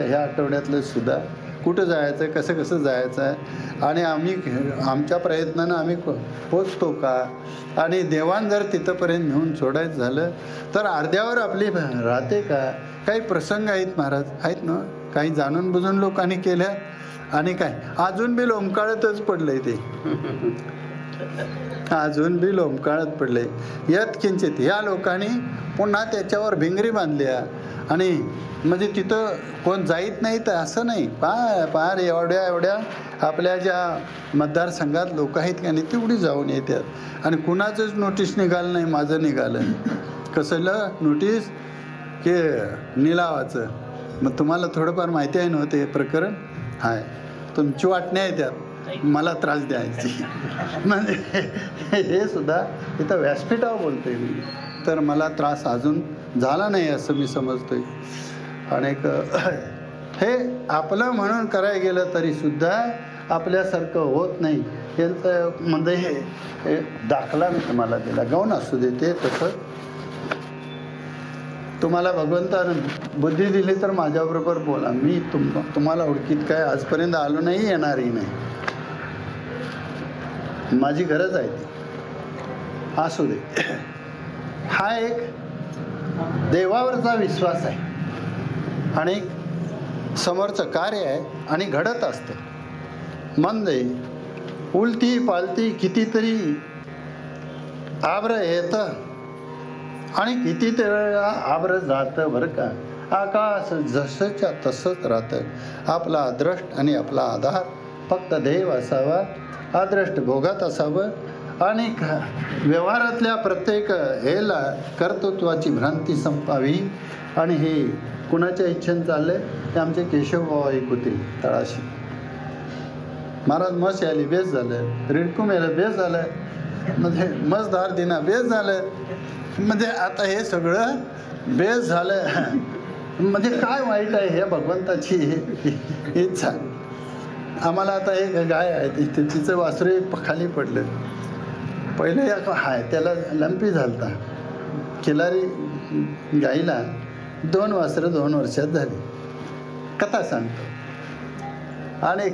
ह्या आठवड्यातलं सुद्धा कुठं जायचं, कसं कसं जायचं आहे आणि आम्ही आमच्या प्रयत्नानं आम्ही पोचतो का? आणि देवान जर तिथंपर्यंत नेऊन सोडायचं झालं तर अर्ध्यावर आपली राहते का? काही प्रसंग आहेत महाराज, आहेत ना, काही जाणून बुजून लोकांनी केल्या आणि काय अजून बी लोंबकाळतच पडलंय ते. अजून बी लोंबकाळत पडले. यत किंचित ह्या लोकांनी पुन्हा त्याच्यावर भिंगरी बांधल्या आणि म्हणजे तिथं कोण जाईत नाही तर असं नाही. पार एवढ्या आपल्या ज्या मतदारसंघात लोक आहेत का नाही तेवढी जाऊन येतात आणि कुणाचंच नोटीस निघालं नाही. माझं निघालं. कसलं नोटीस? की निलावाचं. मग तुम्हाला थोडंफार माहिती आहे नव्हते प्रकरण? हाय, तुमची वाटणी आहे त्यात मला त्रास द्यायची. म्हणजे हे सुद्धा इथं व्यासपीठावर बोलतोय मी, तर मला त्रास अजून झाला नाही असं मी समजतोय. आणि हे आपलं म्हणून करायला गेलं तरी सुद्धा आपल्यासारखं होत नाही. यांचं म्हणजे हे दाखला मी तुम्हाला दिला. गौण असू दे ते तसं. तुम्हाला भगवंतानं बुद्धी दिली तर माझ्याबरोबर बोला. मी तुम्हाला ओळखीत काय आजपर्यंत आलो नाही, येणारही नाही. माझी गरज आहे ती. असू दे. हा एक देवावरचा विश्वास आहे आणि समोरचं कार्य आहे आणि घडत असतं. म्हणजे उलटी पालती कितीतरी आब्र येतं आणि कितीतरी वेळा आब्र जातं बरं का. आकाश जसंच्या तसंच राहतं. आपला अदृष्ट आणि आपला आधार फक्त देव असावा, अदृष्ट भोगात असावं आणि व्यवहारातल्या प्रत्येक हेला कर्तृत्वाची भ्रांती संपावी. आणि हे कुणाच्या इच्छेनं चाललंय? ते आमचे केशवबाबा एक होते तळाशी. महाराज मस यायली बेस झालं, रिडकूम यायला बेस झालं, म्हणजे मसदार दिना बेस झालं. म्हणजे आता हे सगळं बेस झालं. म्हणजे काय वाईट आहे? हे भगवंताची इच्छा. आम्हाला आता एक गाय आहे तिचं वासरू खाली पडलं. पहिले हाय त्याला लंपी झालता. खिलारी गाईला 2 वासरं 2 वर्षात झाली. कथा सांगतो. आणि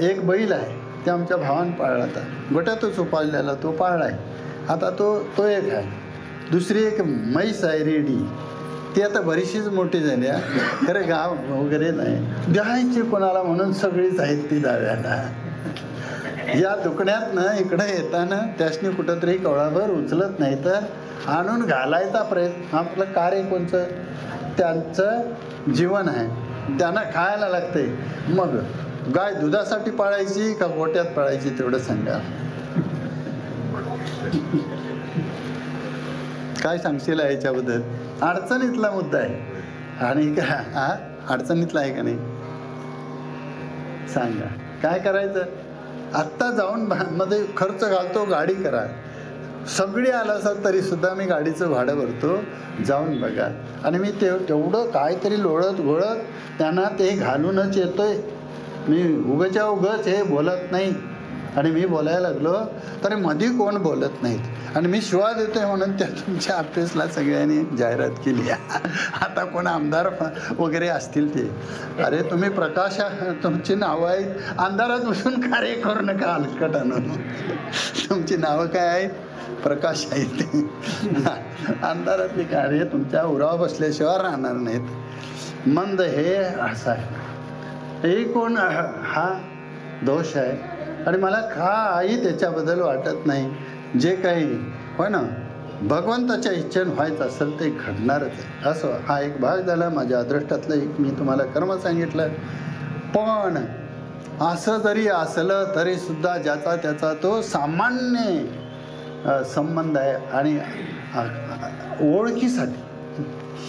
एक बैल आहे ते आमच्या भावानं पाळला. आता गोट्यातच उपाळलेला तो पाळला आहे. आता तो एक आहे. दुसरी एक म्हैस आहे रेडी. ती आता बरीचशीच मोठी झाली आहे. खरं गाव वगैरे नाही. द्यायची कोणाला म्हणून सगळीच आहेत ती दाव्याला. या दुकड्यातनं इकडं येताना त्यासनी कुठंतरी कवळाभर उचलत नाही तर आणून घालायचा प्रयत्न. आपलं कार्य कोणचं? त्यांचं जीवन आहे, त्यांना खायला लागतंय. मग गाय दुधासाठी पाळायची का गोट्यात पाळायची तेवढं सांगा. काय सांगशील याच्याबद्दल? अडचणीतला मुद्दा आहे. आणि अडचणीतला आहे का नाही सांगा. काय करायचं? आत्ता जाऊन मध्ये खर्च घालतो, गाडी करा. सगळी आला असाल तरी सुद्धा मी गाडीचं भाडं भरतो, जाऊन बघा. आणि मी तेवढं काहीतरी लोळत घोळत त्यांना ते घालूनच येतोय. मी उगच्या उगच हे बोलत नाही. आणि मी बोलायला लागलो तरी मध्ये कोण बोलत नाहीत. आणि मी शिवा देतोय म्हणून त्या तुमच्या ऑफिसला सगळ्यांनी जाहिरात केली. आता कोण आमदार वगैरे असतील ते, अरे तुम्ही प्रकाश, तुमची नावं आहेत, अंधारात बसून कार्य करू नका हलकटानं. तुमची नावं काय आहेत? प्रकाश आहेत. अंधारातली कार्य तुमच्या उरावर बसल्याशिवाय राहणार नाहीत. मंद हे असं आहे. हे कोण हा दोष आहे. आणि मला काही त्याच्याबद्दल वाटत नाही. जे काही होय ना भगवंताच्या इच्छेनं व्हायचं असेल ते घडणारच आहे. असं हा एक भाग झाला माझ्या अदृष्टातलं. एक मी तुम्हाला कर्म सांगितलं. पण असं जरी असलं तरी सुद्धा ज्याचा त्याचा तो सामान्य संबंध आहे. आणि ओळखीसाठी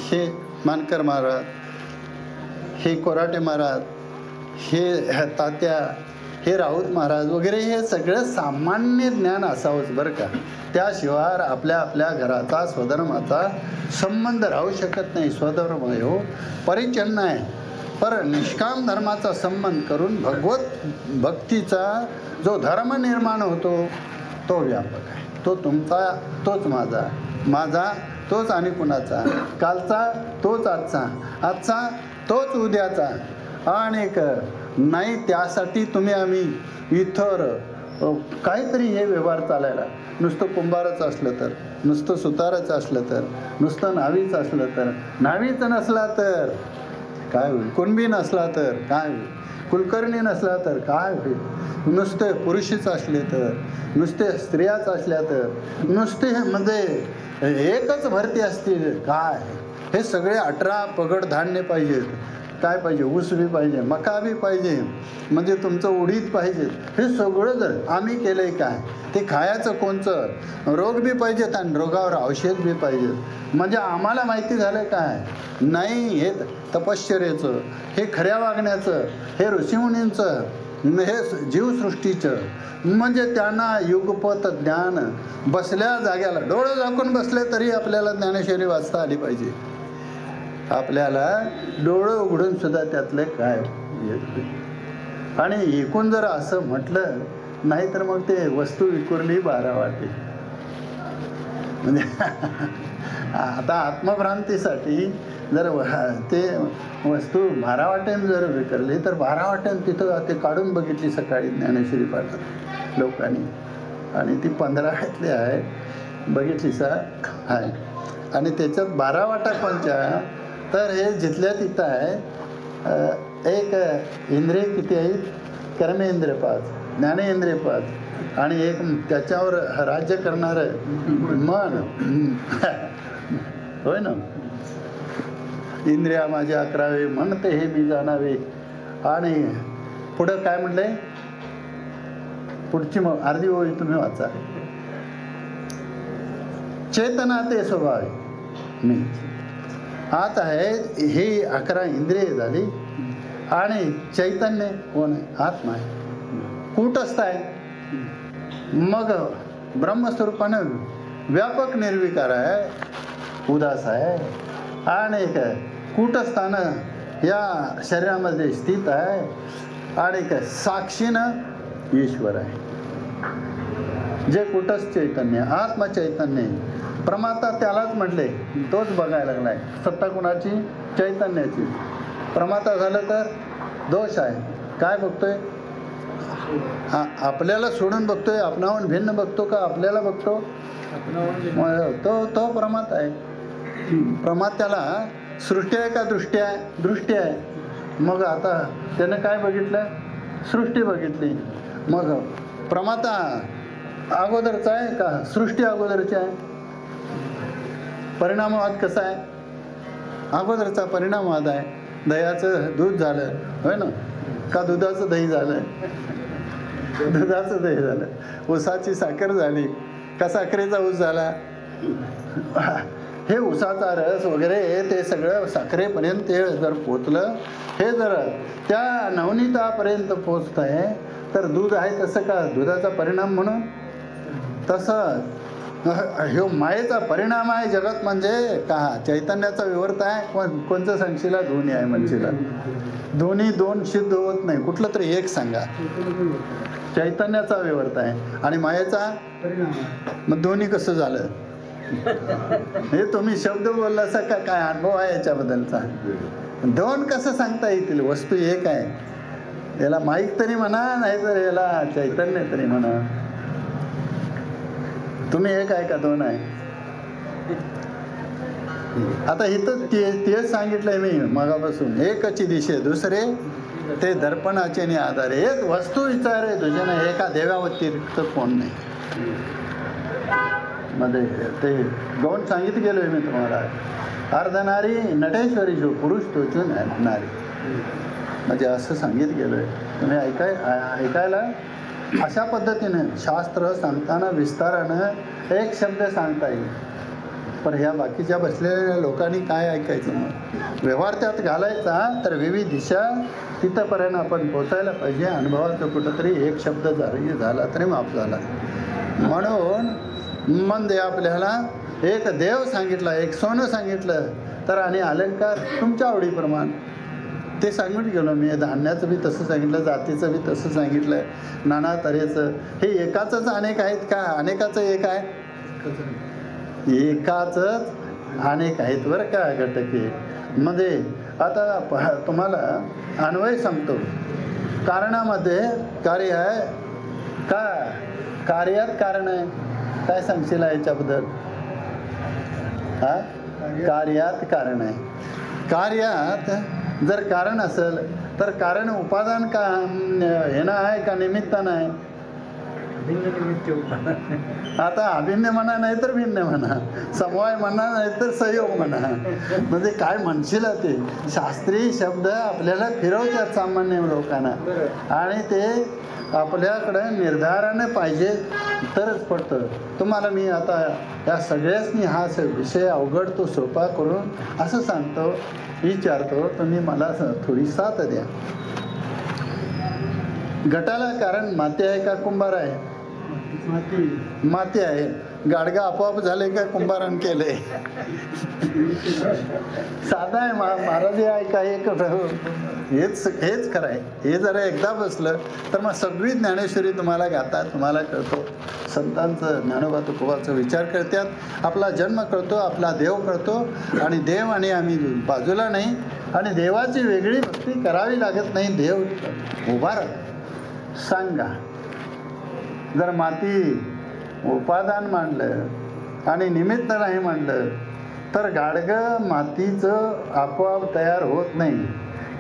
हे मानकर महाराज, हे कोराटे महाराज, हे तात्या, हे राऊत महाराज वगैरे हे सगळं सामान्य ज्ञान असावंच बरं का. त्याशिवाय आपल्या आपल्या घराचा स्वधर्माचा संबंध राहू शकत नाही. स्वधर्म हो परिच्छन्न आहे, पर निष्काम धर्माचा संबंध करून भगवत भक्तीचा जो धर्म निर्माण होतो तो व्यापक आहे. तो तुमचा तोच माझा, माझा तोच आणि कुणाचा, कालचा तोच आजचा, आजचा तोच उद्याचा. आणि नाही त्यासाठी तुम्ही आम्ही इतर काहीतरी हे व्यवहार चालायला, नुसतं कुंभारच असलं तर, नुसतं सुतारच असलं तर, नुसतं न्हावीच असलं तर, न्हावीच नसला तर काय होईल, कुणबी नसला तर काय होईल, कुलकर्णी नसला तर काय होईल, नुसते पुरुषच असले तर, नुसते स्त्रियाच असल्या तर, नुसते म्हणजे एकच भरती असतील काय, हे सगळे 18 पगड धान्य पाहिजेत. काय पाहिजे, ऊस बी पाहिजे, मका बी पाहिजे, म्हणजे तुमचं उडीद पाहिजे. हे सगळं जर आम्ही केलंय काय, ते खायचं कोणचं, रोग बी पाहिजेत आणि रोगावर औषध बी पाहिजेत. म्हणजे आम्हाला माहिती झालं काय नाही, हे तपश्चर्याचं, हे खऱ्या वागण्याचं, हे ऋषीमुनींचं, हे जीवसृष्टीचं. म्हणजे त्यांना युगपत ज्ञान बसल्या जाग्याला डोळं झाकून बसले तरी आपल्याला ज्ञानेश्वरी वाचता आली पाहिजे. आपल्याला डोळं उघडून सुद्धा त्यातले काय येत. आणि एकूण जर असं म्हटलं नाही तर मग ते वस्तू विकुरली 12 वाटे. म्हणजे आता आत्मभ्रांतीसाठी जर ते वस्तू 12 वाट्यानं जर विकरली तर 12 वाट्यानं तिथं ते काढून बघितली सकाळी ज्ञानेश्वरी पाठात लोकांनी, आणि ती 15 आहे बघितली सा आहे. आणि त्याच्यात 12 वाटा कोणच्या, तर हे जिथल्या तिथं आहे. एक इंद्रिय किती आहेत, कर्मेंद्रिय 5, ज्ञानेंद्रिय 5, आणि एक त्याच्यावर राज्य करणारं मन. होय ना, इंद्रिया माझे 11वे, म्हणते हे मी जाणावे. आणि पुढं काय म्हटलंय, पुढची मग अर्धी ओळी तुम्ही वाचा. चेतना ते स्वभाव मी. आता आहे हे 11 इंद्रिय झाली, आणि चैतन्य कोण आहे, आत्मा आहे, कूटस्थ आहे. मग ब्रह्मस्वरूपानं व्यापक निर्विकार आहे, उदास आहे, आणि काय कूटस्थानं या शरीरामध्ये स्थित आहे, आणि काय साक्षीनं ईश्वर आहे. जे कुटस्थ चैतन्य, आत्मा चैतन्य, प्रमाता त्यालाच म्हटले, तोच बघायला लागलाय. सत्ता कुणाची, चैतन्याची. प्रमाता झालं तर दोष आहे. काय बघतोय, आपल्याला सोडून बघतोय, आपणाहून भिन्न बघतो का आपल्याला बघतो, तो प्रमाता आहे. प्रमात्याला सृष्टी आहे का दृष्टी आहे, दृष्टी आहे. मग आता त्यानं काय बघितलं, सृष्टी बघितली. मग प्रमाता अगोदरचा आहे का सृष्टी अगोदरची आहे. परिणामवाद कसा आहे, अगोदरचा परिणामवाद आहे. दह्याचं दूध झालं होय ना, का दुधाचं दही झालं, दुधाचं दही झालं. ऊसाची साखर झाली का साखरेचा ऊस झाला. हे ऊसाचा रस वगैरे ते सगळं साखरेपर्यंत ते जर पोचलं, हे जर त्या नवनीतापर्यंत पोचत आहे, तर दूध आहे तसं का दुधाचा परिणाम म्हणून. तसं ह्यो मायेचा परिणाम आहे जगत. म्हणजे का चैतन्याचा विवर्त आहे. कोणतं सांगशीला, दोन्ही आहे म्हणशीला. दोन्ही दोन सिद्ध होत नाही, कुठलं तरी एक सांगा. चैतन्याचा विवर्त आहे आणि मायेचा परिणाम. मग दोन्ही कसं झालं, हे तुम्ही शब्द बोललासा का काय अनुभव आहे याच्याबद्दलचा. दोन कसं सांगता येतील, वस्तू एक आहे. याला माईक तरी म्हणा, नाही तर याला चैतन्य तरी म्हणा. तुम्ही एक आहे का दोन आहे. आता इथं तेच सांगितलंय मी मगापासून. एकची दिशे दुसरे ते दर्पणाचे नि आधारे. एक वस्तू विचारे तुझ्यानं, एका देवा व्यतिरिक्त कोण नाही. मध्ये ते गौण सांगितलं गेलोय मी तुम्हाला. अर्धनारी नटेश्वरी जो पुरुष तोच नारी, म्हणजे असं सांगितलं गेलोय. तुम्ही ऐकायला अशा पद्धतीने शास्त्र सांगताना विस्तारानं एक शब्द सांगता येईल. पण ह्या बाकीच्या बसलेल्या लोकांनी काय ऐकायचं? मग व्यवहार त्यात घालायचा तर विविध दिशा तिथंपर्यंत आपण पोचायला पाहिजे. अनुभवाचं कुठंतरी एक शब्द जरी झाला तरी माफ झाला. म्हणून म्हणजे आपल्याला एक देव सांगितला, एक सोनं सांगितलं तर आणि अलंकार तुमच्या आवडीप्रमाणे ते सांगून गेलो मी. धान्याचं बी तसं सांगितलं, जातीचं बी तसं सांगितलं, नाना तऱ्हेचं. हे एकाचंच अनेक आहेत का? अनेकाचं एक आहे? एकाचंच अनेक आहेत बरं का घटके. म्हणजे आता तुम्हाला अन्वय सांगतो. कारणामध्ये कार्य आहे का? कार्यात कारण आहे. काय सांगशील याच्याबद्दल? हा, कार्यात कारण आहे. कार्यात जर कारण असेल तर कारण उपादान का हेनं आहे का निमित्तानं आहे? आता अभिन्न म्हणा नाही तर भिन्न म्हणा, समवाय म्हणा नाही तर सहयोग म्हणा. म्हणजे काय म्हणशील ते शास्त्रीय शब्द आपल्याला फिरवतात सामान्य लोकांना, आणि ते आपल्याकडं निर्धारानं पाहिजे तरच पडतं. तुम्हाला मी आता या सगळ्यासनी हा विषय अवघड तो सोपा करून असं सांगतो, विचारतो, तुम्ही मला थोडी साथ द्या. गटाला कारण माती आहे का कुंभार आहे? माती आहे. गाडगा आपोआप झाले का कुंभारान केले? साधा आहे. महाराज आहे का? हेच खरं आहे. हे जरा एकदा बसलं तर मग सगळी ज्ञानेश्वरी तुम्हाला गातात, तुम्हाला कळतो. संतांचं ज्ञानोबा तुकोबाचं विचार करतात, आपला जन्म कळतो, आपला देव कळतो, आणि देव आणि आम्ही बाजूला नाही, आणि देवाची वेगळी भक्ती करावी लागत नाही. देव उभा राहतो. सांगा, जर माती उपादान मांडलं आणि निमित्त नाही मांडलं तर गाडगं मातीचं आपोआप तयार होत नाही.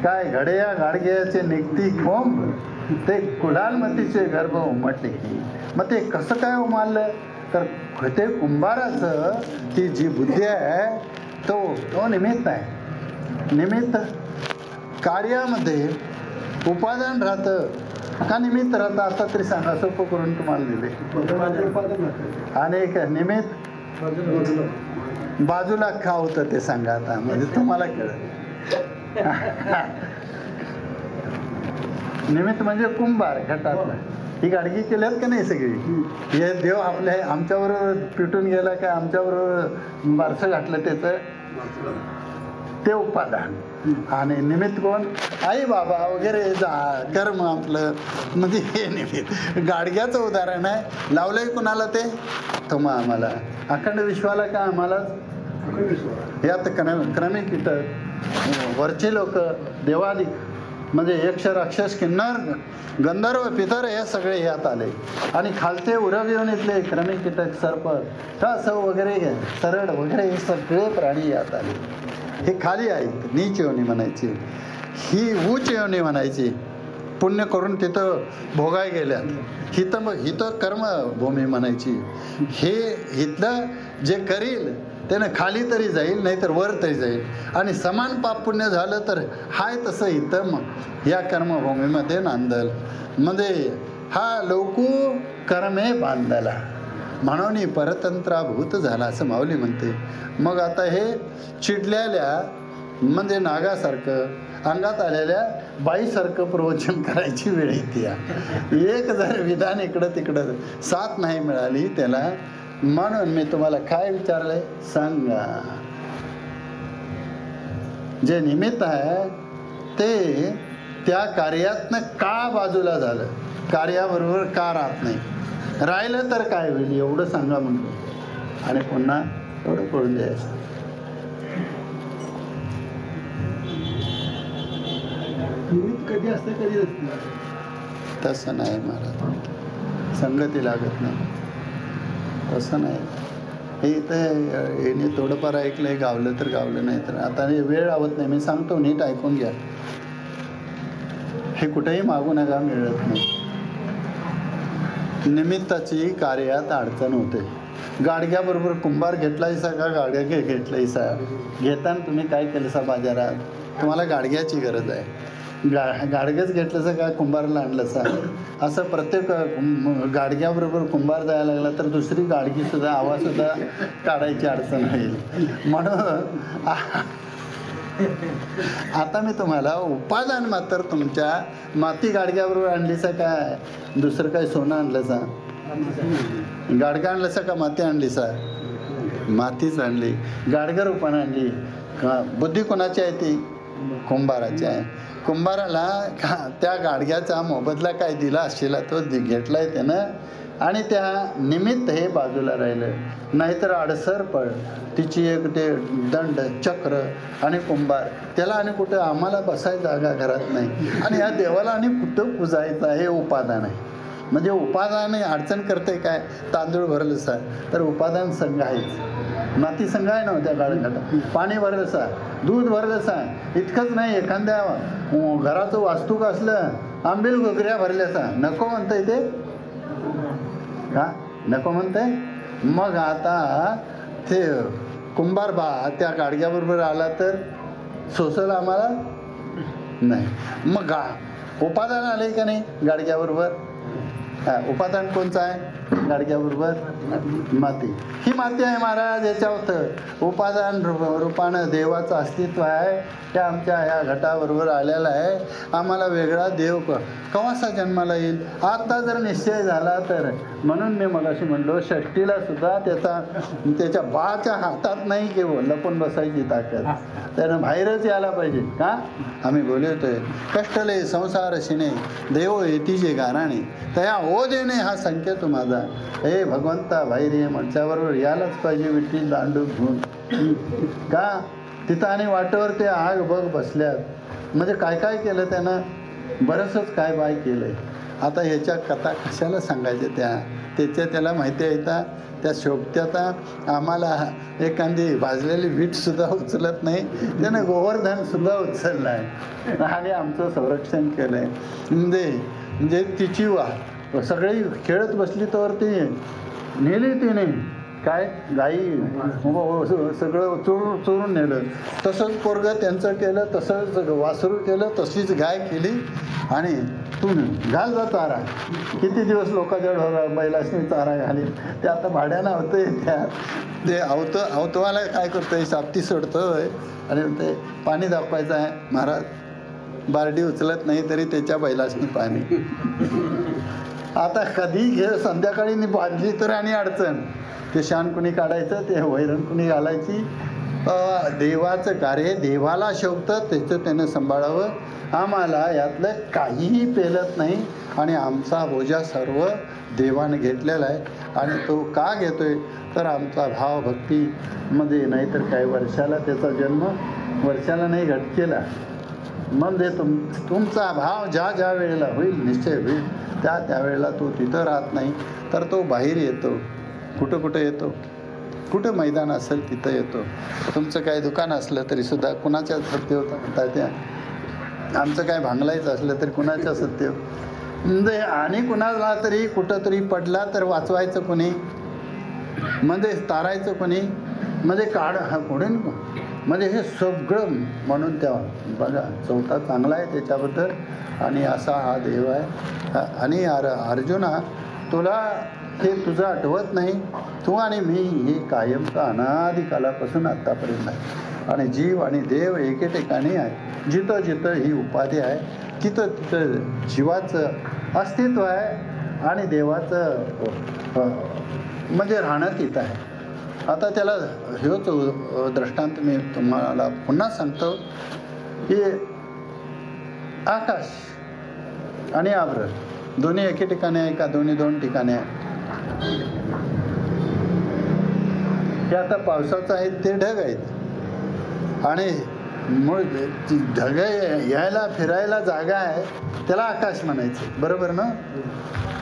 काय घड्या गाडग्याचे निघती कोंब, ते कुडालमतीचे गर्भ उमटले की. मग ते कसं काय उमारलं? तर ते कुंभाराचं ती जी बुद्धी आहे तो निमित्त आहे. निमित्त कार्यामध्ये उपादान राहतं का निमित्त राहतं? आता तरी सांगा, सोपं करून तुम्हाला दिले. आणि एक निमित्त बाजूला का होतं ते सांगा आता, म्हणजे तुम्हाला कळलं. निमित्त म्हणजे कुंभार घटातला. ही गाडगी केल्यात का नाही सगळी? हे देव आपल्या आमच्याबरोबर पिटून गेला का? आमच्याबरोबर बारसं घातलं त्याचं ते उपादान. आणि निमित्त कोण? आई बाबा वगैरे कर्म आपलं, म्हणजे हे निमित्त. गाडग्याचं उदाहरण आहे. लावलंय कुणाला ते? आम्हाला अखंड विश्वाला का आम्हालाच? यात क्रमिक कीटक, वरचे लोक, देवादिक, म्हणजे यक्ष, राक्षस, किन्नर, गंधर्व, पितर हे सगळे यात आले. आणि खालचे उरव येऊन इथले क्रमिक कीटक, सर्प, टासव वगैरे, सरड वगैरे हे सगळे प्राणी यात आले. हे खाली आहेत, नीच योनी म्हणायची. ही उच्च योनी म्हणायची. पुण्य करून तिथं भोगाय गेल्यात. हिथं कर्मभूमी म्हणायची. हे इथलं जे करील त्यानं खाली तरी जाईल, नाही तर वर तरी जाईल. आणि समान पाप पुण्य झालं तर हाय तसं इथं मग या कर्मभूमीमध्ये नांदल. म्हणजे हा लोकू कर्मे बांधला म्हणून परतंत्राभूत झाला असं माऊली म्हणते. मग आता हे चिडलेल्या म्हणजे नागासारखं अंगात आलेल्या बाईसारखं प्रवचन करायची वेळ येते. एक जर विधान इकडं तिकडं साथ नाही मिळाली त्याला. म्हणून मी तुम्हाला काय विचारलंय सांगा. जे निमित्त आहे ते त्या कार्यातनं का बाजूला झालं? कार्याबरोबर का राहत नाही? राहिलं तर काय होईल एवढं सांगा म्हणतो. आणि पुन्हा एवढं कळून द्यायचं. कधी असतं कधी असतं तसं नाही महाराज. संगती लागत नाही. तसं नाही. हे इथं येणे थोडंफार ऐकलंय, गावलं तर गावलं, नाही तर आता वेळ लावत नाही. मी सांगतो, नीट ऐकून घ्या. हे कुठेही मागू नका, मिळत नाही. निमित्ताची कार्यात अडचण होते. गाडग्याबरोबर कुंभार घेतलायसा का गाडग्या घेतलायसा? घेताना तुम्ही काय केलं सा बाजारात? तुम्हाला गाडग्याची गरज आहे. गाडगेच घेतलं का कुंभारला आणलं सा असं प्रत्येक गाडग्याबरोबर कुंभार जायला लागला तर दुसरी गाडगीसुद्धा आवाजसुद्धा काढायची अडचण होईल. म्हणून आता मी तुम्हाला उपादान मात्र तुमच्या माती गाडग्याबरोबर आणलीसा काय दुसरं काय सोनं आणलं सा गाडगा आणलं सा का माती आणली सा मातीच आणली गाडगा रूपाने आणली. बुद्धी कोणाची आहे ती कुंभाराची आहे. कुंभाराला त्या गाडग्याचा मोबदला काय दिला असलेला तो घेतलाय त्यानं आणि त्या निमित्त हे बाजूला राहिलं. नाहीतर अडसर पड तिची एक ते दंड चक्र आणि कुंभार त्याला आणि कुठं आम्हाला बसायची जागा घरात नाही आणि या देवाला आणि कुठं पुजायचं हे उपादान आहे. म्हणजे उपादान अडचण करते काय तांदूळ भरलं सा तर उपादान संघ आहेच माती संघ आहे ना त्या गाडघाटात पाणी भरलं सा दूध भरलं सा इतकंच नाही एखाद्या घराचं वास्तूक असलं आंबील घोगऱ्या भरल्या सा नको म्हणतंय ते का नको म्हणतंय. मग आता ते कुंभार बा त्या गाडग्याबरोबर आला तर सोसल आम्हाला नाही. मग उपादान आले का नाही गाडग्याबरोबर उपादान कोणचं आहे गाडग्याबरोबर माती. ही माती आहे महाराज याच्यावर उपादान रूपानं देवाचं अस्तित्व आहे त्या आमच्या ह्या घटाबरोबर आलेला आहे. आम्हाला वेगळा देव कवासा जन्माला येईल आता जर निश्चय झाला तर. म्हणून मी मगाशी म्हणलो षष्टीला सुद्धा त्याच्या बाच्या हातात नाही की लपून बसायची ताकद त्यानं बाहेरच यायला पाहिजे का. आम्ही बोलतोय कष्टले संसार शिणे देव येतीचे गाराणे तया ओ देणे हा संकेत माझा. हे भगवंता बाहेर ये म्हटल्याबरोबर यायलाच पाहिजे विठी दांडू घेऊन का. तिथं आणि वाटेवर ते आग बघ बसल्यात म्हणजे काय काय केलं त्यानं बरंचच काय बाय केलंय. आता ह्याच्या कथा कशाला सांगायच्या त्याला माहिती आहे का त्या शोभत्याता आम्हाला एखादी भाजलेली वीटसुद्धा उचलत नाही त्यानं गोवर्धनसुद्धा उचललं आहे आणि आमचं संरक्षण केलं आहे. म्हणजे तिची सगळी खेळत बसली तर ती नेली तिने काय गाई सगळं चोरून नेलं. तसंच पोरगं त्यांचं केलं तसंच वासरू केलं तशीच गाय केली आणि तू घाल जा चारा. किती दिवस लोकांच्या बैलासनी चारा घाली ते आता भाड्यानं होतंय त्या ते अवतवाला काय करतोय सापटी सोडतोय आणि ते पाणी दाखवायचं आहे महाराज बारडी उचलत नाही तरी त्याच्या बैलासनी पाणी. आता कधी संध्याकाळी बांधली तर आणि अडचण ते शान कुणी काढायचं ते वैरण कुणी घालायची. देवाचं कार्य देवाला शोभतं त्याचं त्यानं सांभाळावं. आम्हाला यातलं काहीही पेलत नाही आणि आमचा बोजा सर्व देवाने घेतलेला आहे आणि तो का घेतोय तर आमचा भाव भक्तीमध्ये नाही तर काय वर्षाला त्याचा जन्म वर्षाला नाही घटकेला. म्हणजे तुमचा भाव ज्या वेळेला होईल निश्चय होईल त्यावेळेला तो तिथं राहत नाही तर तो बाहेर येतो. कुठं येतो कुठं मैदान असेल तिथं येतो. तुमचं काय दुकान असलं तरीसुद्धा कुणाच्या सत्य होतं म्हणतात त्या आमचं काय भांगलायचं असलं तरी कुणाच्या सत्य म्हणजे आणि कुणाला तरी कुठं तरी पडला तर वाचवायचं कोणी म्हणजे तारायचं कोणी म्हणजे पुढे म्हणजे हे सगळं म्हणून त्या बघा चौथा चांगला आहे त्याच्याबद्दल आणि असा हा देव आहे. आणि अर्जुना तुला हे तुझं आठवत नाही तू आणि मी हे कायमचं अनादिकालापासून आत्तापर्यंत आहे आणि जीव आणि देव एके ठिकाणी आहे. जिथं जिथं ही उपाधी आहे तिथं तिथं जीवाचं अस्तित्व आहे आणि देवाचं म्हणजे राहणं तिथं आहे. आता त्याला हेच दृष्टांत मी तुम्हाला पुन्हा सांगतो की आकाश आणि आभ्र दोन्ही एके ठिकाणी आहे का दोन्ही दोन ठिकाणी आहे. हे आता पावसाचं आहे ते ढग आहेत आणि मूळ ढग यायला फिरायला जागा आहे त्याला आकाश म्हणायचं बरोबर ना.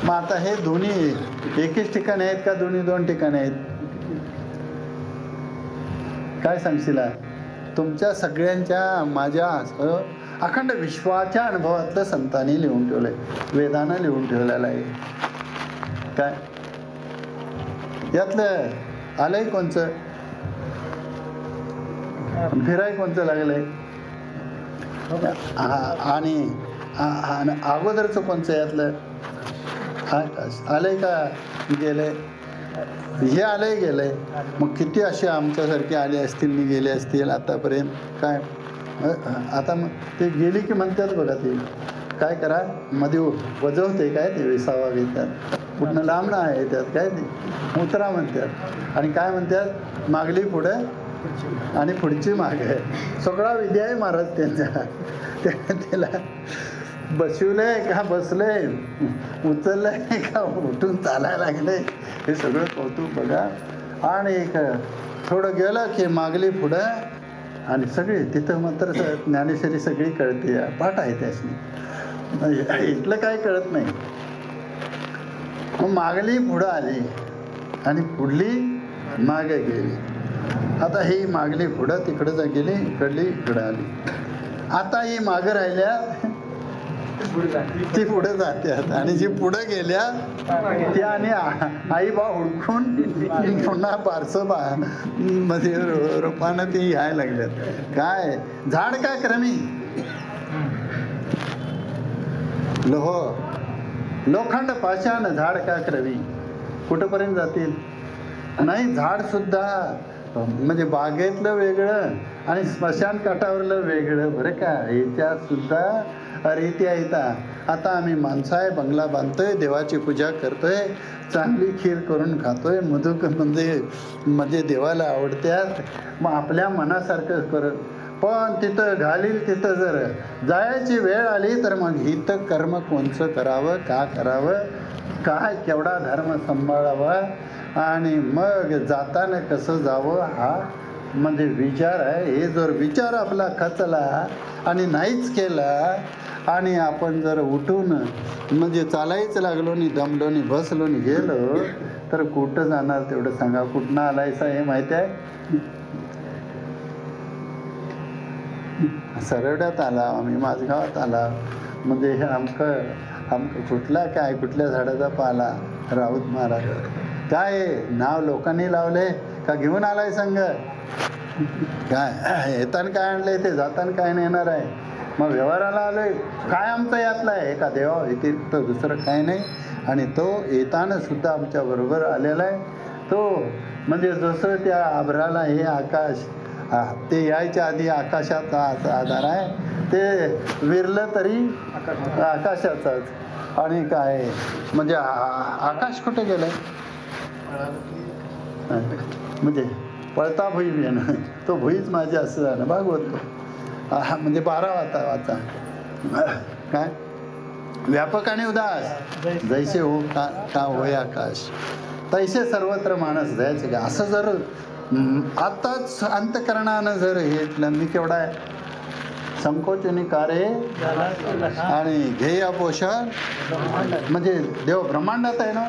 मग आता हे दोन्ही एकेच ठिकाणी आहेत का दोन्ही दोन ठिकाणी आहेत काय सांगशील. तुमच्या सगळ्यांच्या माझ्या अखंड विश्वाच्या अनुभवातलं संतांनी लिहून ठेवलंय वेदानं लिहून ठेवलेलं आहे. काय यातलं आलंय कोणचं फिराय कोणचं लागलंय आणि अगोदरचं कोणचं यातलं आलंय का गेलंय? हे आलंय गेलंय. मग किती असे आमच्यासारखे आले असतील नि गेले असतील आतापर्यंत. काय आता मग ते गेली की म्हणतात बघा, ते काय करा मध्ये वजवते काय ते विसावा घेतात, कुठनं लांबणं आहे त्यात काय ते उतरा म्हणतात. आणि काय म्हणतात, मागली पुढं आणि पुढची माग आहे. सगळा विद्या आहे महाराज त्यांचा. त्याला बसवलंय का बसलंय, उचललंय का उठून चालायला लागलंय, हे सगळं कौतुक बघा. आणि एक थोडं गेलं की मागली पुढं आणि सगळी तिथं मात्र ज्ञानेश्वरी सगळी कळते, पाठ आहे त्याची, इथलं काय कळत नाही. मग मागली पुढं आली आणि पुढली मागे गेली. आता ही मागली पुढं तिकडं गेली, इकडली इकडं आली. आता ही मागं राहिल्या ती पुढे जातात आणि जी पुढे गेल्या त्या आणि आई बा हुडकून पुन्हा बारसं मध्ये रोपानं ती यायला लागल्यात. काय झाड का क्रमी लोखंड पाषाण झाड का क्रमी, कुठंपर्यंत जातील? नाही, झाड सुद्धा म्हणजे बागेतलं वेगळं आणि स्मशान काठावरलं वेगळं बरं का. याच्यात सुद्धा रीती आहेत. आता आम्ही माणसं आहे, बंगला बांधतोय, देवाची पूजा करतोय, चांगली खीर करून खातोय, मधुक म्हणजे देवाला आवडत्यात, मग आपल्या मनासारखं करत. पण तिथं घालील तिथं जर जायची वेळ आली तर मग हिथं कर्म कोणचं करावं, का करावं, काय केवढा धर्म सांभाळावा आणि मग जाताना कसं जावं, हा म्हणजे विचार आहे. हे जर विचार आपला खचला आणि नाहीच केला आणि आपण जर उठून म्हणजे चालायचं लागलो नि दमलो नि बसलो नि गेलो तर कुठं जाणार तेवढं सांगा. कुठनं आलायसा हे माहिती आहे? सरवड्यात आला, आम्ही माझगावात आला, म्हणजे हे आमकं कुठला काय कुठल्या झाडाचा पाला राऊत महाराज. काय नाव लोकांनी लावले का घेऊन आलाय संघ? काय येताना काय आणलंय ते जाताना काय नेणार आहे? मग व्यवहाराला आलोय काय आमचं यातलं आहे का देवा व्यतिरिक्त दुसरं काय नाही. आणि तो येताना सुद्धा आमच्या बरोबर आलेला आहे. तो म्हणजे जसं त्या आभराला हे आकाश ते यायच्या आधी आकाशाचा आधार आहे, ते विरलं तरी आकाशाचाच. आणि काय म्हणजे आकाश कुठे गेलंय? म्हणजे पळता भुई ना, तो भुईच माझे असं झालं भागवत. म्हणजे 12 वाचा काय व्यापक आणि उदास जैसे हो का होय आकाश तैसे सर्वत्र माणस जायचं का. असं जर आताच अंतकरणानं जर हे मी केवढा आहे संकोचनी कार्य आणि ध्येय पोषण, म्हणजे देव ब्रह्मांडात आहे ना,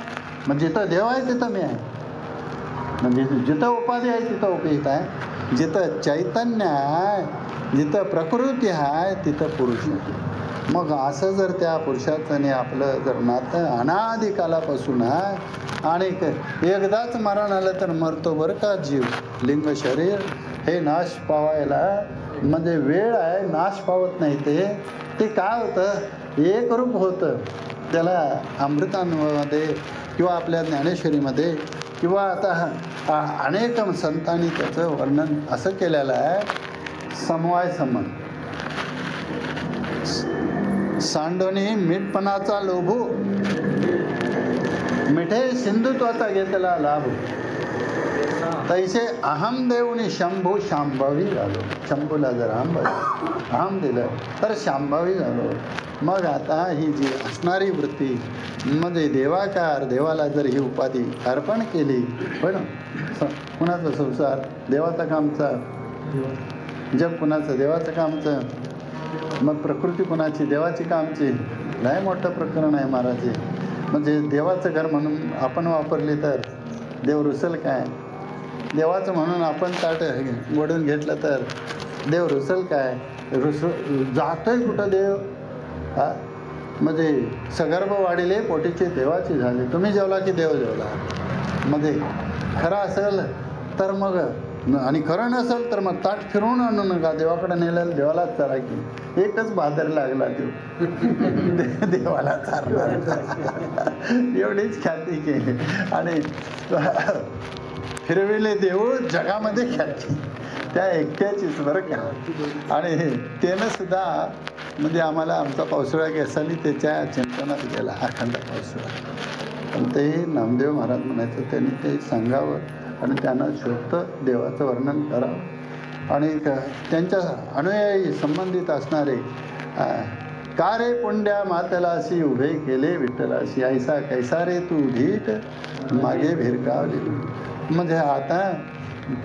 म्हणजे जिथं देव आहे तिथं मी आहे, म्हणजे जिथं उपाधी आहे तिथं उपहित आहे, जिथं चैतन्य आहे, जिथं प्रकृती आहे तिथं पुरुष आहे. मग असं जर त्या पुरुषाचं आणि आपलं जर नातं अनादी कालापासून आहे आणि एकदाच मरण आलं तर मरतो बरं का जीव. लिंग शरीर हे नाश पावायला म्हणजे वेळ आहे, नाश पावत नाही. ते काय होतं, एक रूप होतं. त्याला अमृतांमध्ये किंवा आपल्या ज्ञानेश्वरीमध्ये किंवा आता अनेक संतांनी त्याचं वर्णन असं केलेलं आहे, समवाय समन. सांडोनी मीठपणाचा लोभू, मिठे सिंधुत्वाचा घेतला लाभ, तैसे अहम देऊनी शंभू शांभवी झालो. शंभूला जर अहम दिलं तर शांभवी झालो. मग आता ही जी असणारी वृत्ती म्हणजे देवाकार, देवाला जर ही उपाधी अर्पण केली, पण कुणाचा संसार देवाचा कामचा, जग कुणाचं देवाचं कामचं, मग प्रकृती कुणाची देवाची कामची. लय मोठं प्रकरण आहे महाराज. म्हणजे देवाचं घर म्हणून आपण वापरली तर देव रुसल काय? देवाचं म्हणून आपण ताट ओढून घेतलं तर देव रुसल काय? जातोय कुठं देव? हा म्हणजे सगर्भ वाढिले पोटीचे देवाचे झाले. तुम्ही जेवला की देव जेवला. म्हणजे खरं असेल तर मग आणि खरं नसेल तर मग ताट फिरवून आणू नका, देवाकडे नेलेलं देवालाच चारा की. एकच बादर लागला देव देवाला चारणार एवढीच ख्याती केली. आणि फिरविले देव जगामध्ये ख्याती त्या एकट्याचीच बरं का. आणि त्यानं सुद्धा म्हणजे आम्हाला आमचा पावसाळा केसाली त्याच्या चिंतनात गेला अखंड पावसाळा. पण ते नामदेव महाराज म्हणायचं त्यांनी ते सांगावं आणि त्यांना शुद्ध देवाचं वर्णन करावं. आणि त्यांच्या अनुयायी संबंधित असणारे का रे पुंड्या मातलाशी उभे केले विठ्ठलाशी, ऐसा कैसा रे तू धीट मागे भिरकावली. म्हणजे आता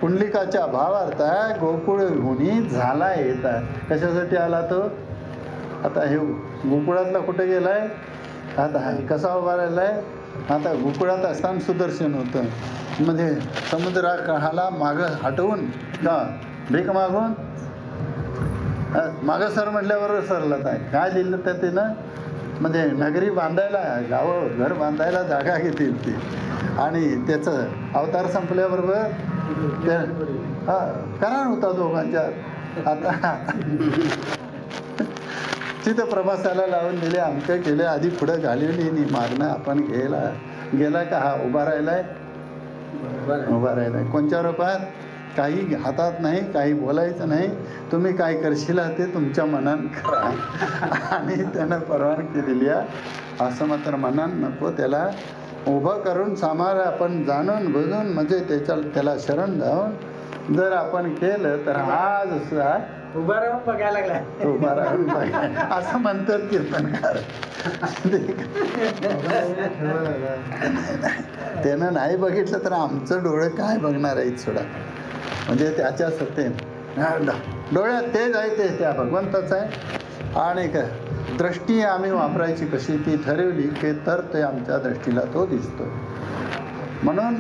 पुंडलिकाच्या भावार्थ आहे गोकुळ हुनी झाला येत आहे. कशासाठी आला तो? आता हे गोकुळातला कुठे गेलाय? आता कसा उभा राहिलाय? आता गोकुळात असताना सुदर्शन होतं. म्हणजे समुद्राला मागं हटवून का भीक मागून मागं सर म्हटल्याबरोबर सरलं आहे. काय दिलं तर तिनं? म्हणजे नगरी बांधायला, गावं घर बांधायला जागा घेतील ती. आणि त्याचं अवतार संपल्याबरोबर ते करार होता दोघांच्यात. आता तिथं प्रभासाला लावून दिले, अमकं केले, आधी पुढं घालवली नि मागणं आपण गेला का हा उभा राहिलाय, उभा राहिलाय. कोणत्या रूपात? काही हातात नाही, काही बोलायचं नाही. तुम्ही काय करशील ते तुमच्या मनानं करा. आणि त्यानं परवानगी दिली आहे. असं मात्र मनानं नको, त्याला उभं करून सामार आपण जाणून बुजून म्हणजे त्याला शरण जाऊन जर आपण केलं तर आज उभा राहून बघायला लागला. उभा राहून बघायला असं म्हणतात कीर्तनकार. त्यानं नाही बघितलं तर आमचं डोळे काय बघणार आहेत सोडा. म्हणजे त्याच्या सत्ते डोळ्यात तेच आहे, ते त्या भगवंताच आहे. आणि दृष्टी आम्ही वापरायची कशी ती ठरवली की तर ते आमच्या दृष्टीला तो दिसतो. म्हणून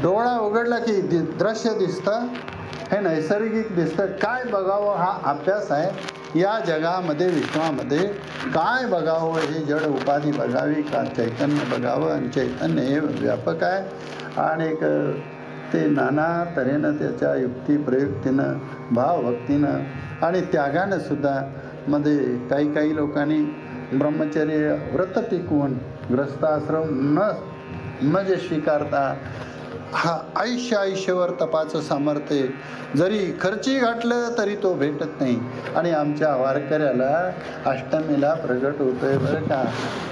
डोळा उघडला की दृश्य दिसतं, हे नैसर्गिक दिसतं. काय बघावं हा अभ्यास आहे. या जगामध्ये विश्वामध्ये काय बघावं, हे जड उपाधी बघावी का चैतन्य बघावं. आणि चैतन्य हे व्यापक आहे. आणि ते नाना तऱ्हेनं त्याच्या युक्ती प्रयुक्तीनं भावभक्तीनं आणि त्यागानं सुद्धा मध्ये काही लोकांनी ब्रह्मचर्य व्रत टिकवून ग्रस्ताश्रम न जे स्वीकारता हा आयुष्यभर तपाचं सामर्थ्य जरी खर्ची घातलं तरी तो भेटत नाही. आणि आमच्या वारकऱ्याला अष्टमीला प्रगट होतोय बरं का.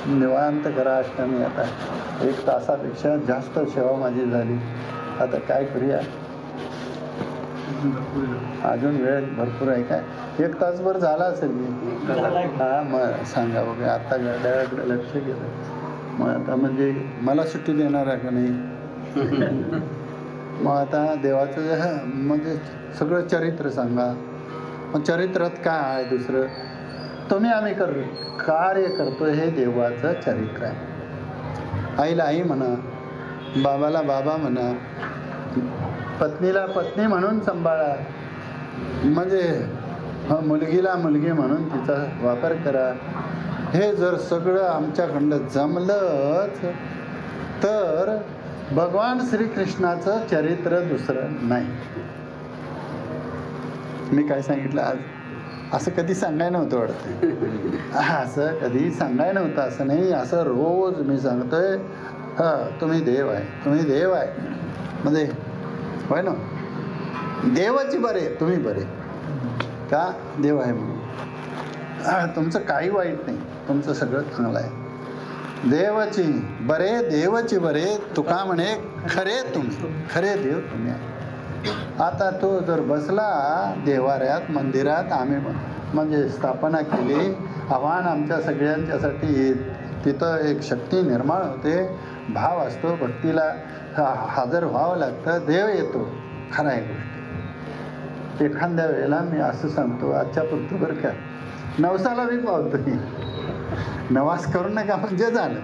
निवांत करा अष्टमी. आता 1 तासापेक्षा जास्त सेवा माझी झाली. आता काय करूया, अजून वेळ भरपूर आहे. काय 1 तासभर झाला असेल मी. हा मग सांगा बघा. आता गाड्याकडे लक्ष गेलं. मग आता म्हणजे मला सुट्टी देणार आहे का नाही? मग आता देवाचं म्हणजे सगळं चरित्र सांगा. मग चरित्रात काय आहे दुसरं? तुम्ही आम्ही कार्य करतो हे देवाचं चरित्र आहे. आईला आई म्हणा, बाबाला बाबा म्हणा, पत्नीला पत्नी म्हणून सांभाळा, म्हणजे मुलगीला मुलगी म्हणून तिचा वापर करा. हे जर सगळं आमच्याकडं जमलंच तर भगवान श्रीकृष्णाचं चरित्र दुसरं नाही. मी काय सांगितलं आज? असं कधी सांगाय नव्हतं वाटतं. असं कधी सांगाय नव्हतं. असं नाही, असं रोज मी सांगतोय. तुम्ही देव आहे, तुम्ही देव आहे. म्हणजे होय ना, देवाची बरे तुम्ही बरे का देव आहे म्हणून. तुमचं काही वाईट नाही, तुमचं सगळं चांगलं आहे. देवाची बरे, देवाची बरे. तुका म्हणे खरे तुम्ही, खरे देव तुम्ही आहे. आता तो जर बसला देवाऱ्यात मंदिरात, आम्ही म्हणजे स्थापना केली, आव्हान आमच्या सगळ्यांच्यासाठी. तिथं एक शक्ती निर्माण होते, भाव असतो, भक्तीला हजर व्हावं लागतं, देव येतो. खरं आहे गोष्ट. एखाद्या वेळेला मी असं सांगतो, आजच्या पुरतं बरं का, नवसाला बी पावतो. नवास करू नका म्हणजे झालं.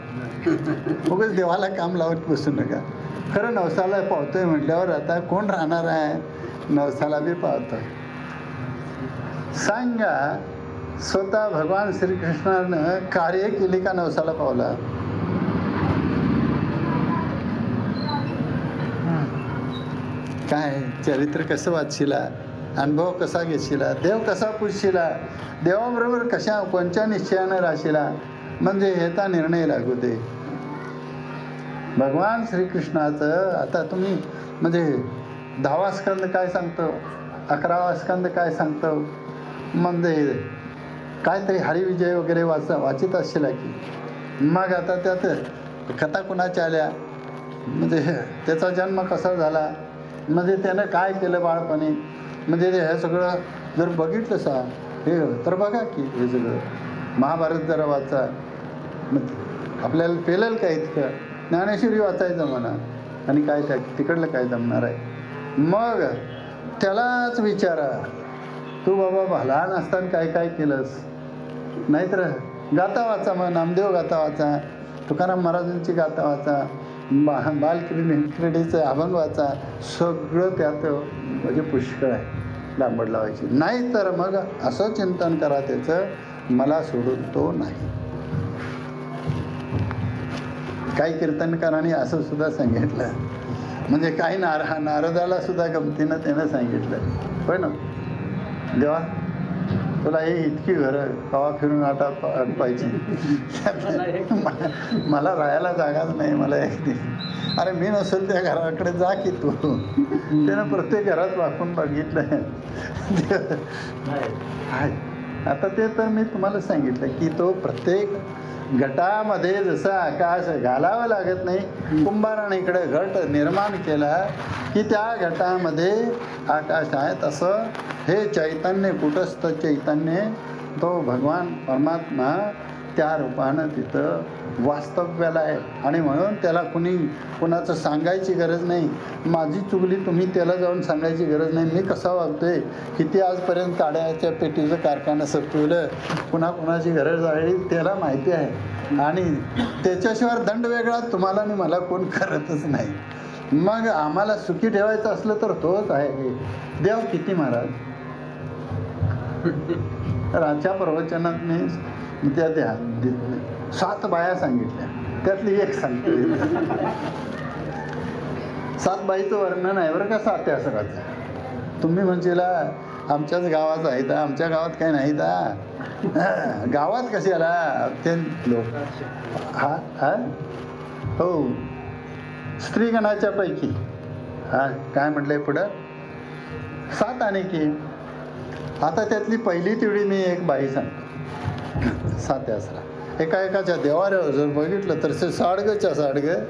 उगाच देवाला काम लावत बसू नका. खरं नवसाला पावतोय म्हटल्यावर आता कोण राहणार आहे? नवसाला बी पावतोय. सांगा, स्वतः भगवान श्रीकृष्णानं कार्य केली का नवसाला पावला? काय चरित्र कसं वाचशिला, अनुभव कसा घेशीला, देव कसा पुजशिला, देवाबरोबर कशा कोणत्या निश्चयानं राशीला, म्हणजे ह्याचा निर्णय लागू दे. भगवान श्रीकृष्णाचं आता तुम्ही म्हणजे 10वा स्कंद काय सांगतो, 11वा स्कंद काय सांगतो, म्हणजे काहीतरी हरिविजय वगैरे वाचित असशील की. मग आता त्यात कथा कुणाच्या आल्या, म्हणजे त्याचा जन्म कसा झाला, म्हणजे त्यानं काय केलं बाळपणी, म्हणजे हे सगळं जर बघितलं सा हे तर बघा की हे सगळं महाभारत जरा वाचा, मग आपल्याला पेलेल का इतकं. ज्ञानेश्वरी वाचायचं म्हणा आणि काय त्या तिकडलं काय जमणार आहे. मग त्यालाच विचारा, तू बाबा लहान असताना काय काय केलंस, नाहीतर गाथा वाचा, मग नामदेव गाथा वाचा, तुकाराम महाराजांची गाथा वाचा, बालक्रीडेचं अभंग वाचा, सगळं त्यात म्हणजे पुष्कळ आहे लांबड लावायची. नाही तर मग असं चिंतन करा त्याचं, मला सोडून तो नाही. काही कीर्तनकारांनी असं सुद्धा सांगितलं, म्हणजे काही नारदाला सुद्धा गमतीनं त्यानं सांगितलं, होय ना, देवा तुला हे इतकी घरं कवा फिरून पाहिजे, मला राहायला जागाच नाही, मला एक अरे मी नसेल त्या घराकडे जा की तू. त्यानं प्रत्येक घरात वाकून बघितलं. आता ते तर मी तुम्हाला सांगितलं की तो प्रत्येक घटामध्ये जसं आकाश घालावं लागत नाही, कुंभाराने इकडे घट निर्माण केला की त्या घटामध्ये आकाश आहे, तसं हे चैतन्य कुटस्थ चैतन्य तो भगवान परमात्मा त्या रूपानं तिथं वास्तव्याला आहे. आणि म्हणून त्याला कुणाचं सांगायची गरज नाही. माझी चुगली तुम्ही त्याला जाऊन सांगायची गरज नाही. मी कसा वागतोय, किती आजपर्यंत काड्याच्या पेटीचं कारखाना सपवलं, कुणाची गरज आहे त्याला माहिती आहे. आणि त्याच्याशिवाय दंड वेगळा तुम्हाला आणि मला कोण करतच नाही. मग आम्हाला सुखी ठेवायचं असलं तर तोच आहे देव. किती महाराज राजच्या प्रवचनात मी त्या 7 बाया सांगितल्या, त्यातली एक सांगते. 7 बाईचं वर्णन आहे बरं का सात्यासराचं. तुम्ही म्हणशीला आमच्याच गावात आहे तर आमच्या गावात काही नाही का, गावात कशाला ते लोक. हा हा हो, स्त्रीगणाच्या पैकी हा काय म्हटलंय पुढं 7 आणि की. आता त्यातली पहिली तेवढी मी एक बाई सांगतो. सात्यासरा एकाच्या देवाऱ्यावर जर बघितलं तर ते साडगंच्या साडगं,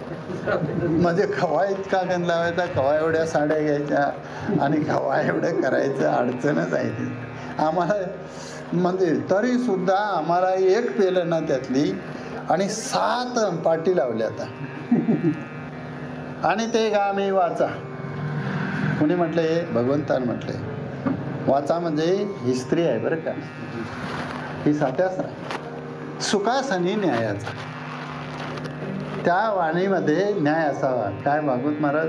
म्हणजे खवा इतका गण लावायचा, खवा एवढ्या साड्या घ्यायच्या आणि खवा एवढं करायचं, अडचणच आहे ती आम्हाला. म्हणजे तरी सुद्धा आम्हाला एक पेलं ना त्यातली आणि 7 पाटी लावल्या आता. आणि ते गा मी वाचा. कुणी म्हटलं हे भगवंतान म्हटलंय वाचा, म्हणजे ही स्त्री आहे बरं का, ही सात्यासरा सुखासनी न्यायाचा. त्या वाणीमध्ये न्याय असावा. काय भागवत महाराज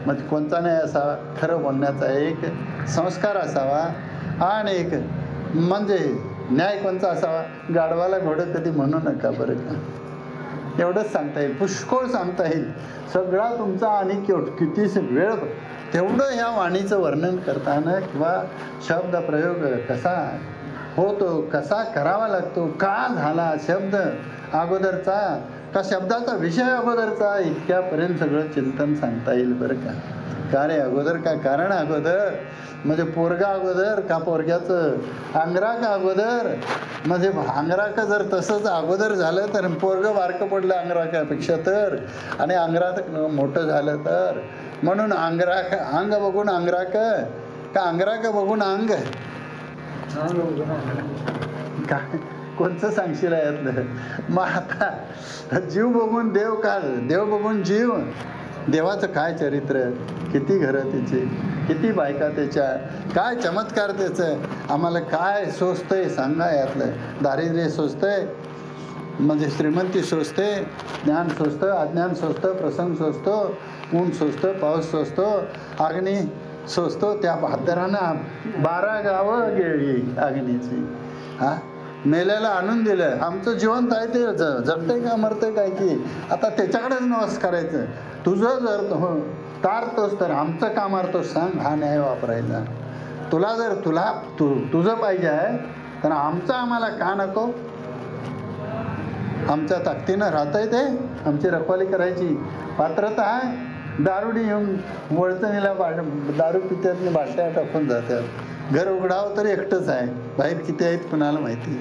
म्हणजे कोणता न्याय असावा, खरं बोलण्याचा एक संस्कार असावा. आणि एक म्हणजे न्याय कोणता असावा, गाढवाला घोडं कधी म्हणू नका बरं का. एवढंच सांगता येईल, पुष्कळ सांगता येईल. सगळा तुमचा आणि किती वेळ तेवढं ह्या वाणीचं वर्णन करताना किंवा शब्द प्रयोग कसा होतो, कसा करावा लागतो, का झाला शब्द अगोदरचा, का शब्दाचा विषय अगोदरचा, इतक्यापर्यंत सगळं चिंतन सांगता येईल बरं का. का रे अगोदर, का कारण अगोदर, म्हणजे पोरगा अगोदर का पोरग्याचं अंगराक अगोदर, म्हणजे अंगराक जर तसंच अगोदर झालं तर पोरगं बारकं पडलं अंगराकापेक्षा तर, आणि अंगराक मोठं झालं तर. म्हणून अंग बघून अंगराक का अंगराक बघून अंग, काय कोणचं सांगशील यातलं. मग आता जीव बघून देव का, देव बघून जीव. देवाचं काय चरित्र, किती घरं त्याची, किती बायका त्याच्या, काय चमत्कार त्याचं. आम्हाला काय सोचतंय सांगा यातलं. दारिद्र्य सोचतंय, म्हणजे श्रीमंती सोचते, ज्ञान सोचतं, अज्ञान सोचतं, प्रसंग सोचतो, ऊन सोचतं, पाऊस सोचतो, अग्नी सोचतो. त्या भादरानं 12 गावं गेली अग्नीची. हा मेल्याला आणून दिलं. आमचं जिवंत आहे ते जगतंय का मरतंय काय की, आता त्याच्याकडेच नवस करायचं. तुझं जर तारतोस तर आमचं का मारतोस सांग. हा न्याय वापरायचा. तुला जर तुझं पाहिजे आहे तर आमचं आम्हाला का नको. आमच्या ताकदीनं राहतंय ते. आमची रखवाली करायची पात्रता आहे. दारुडी येऊन वळचणीला दारू पित्यात बाटल्या टाकून जातात. घर उघडावं तरी एकटंच आहे. बाहेर किती आहेत कुणाला माहिती.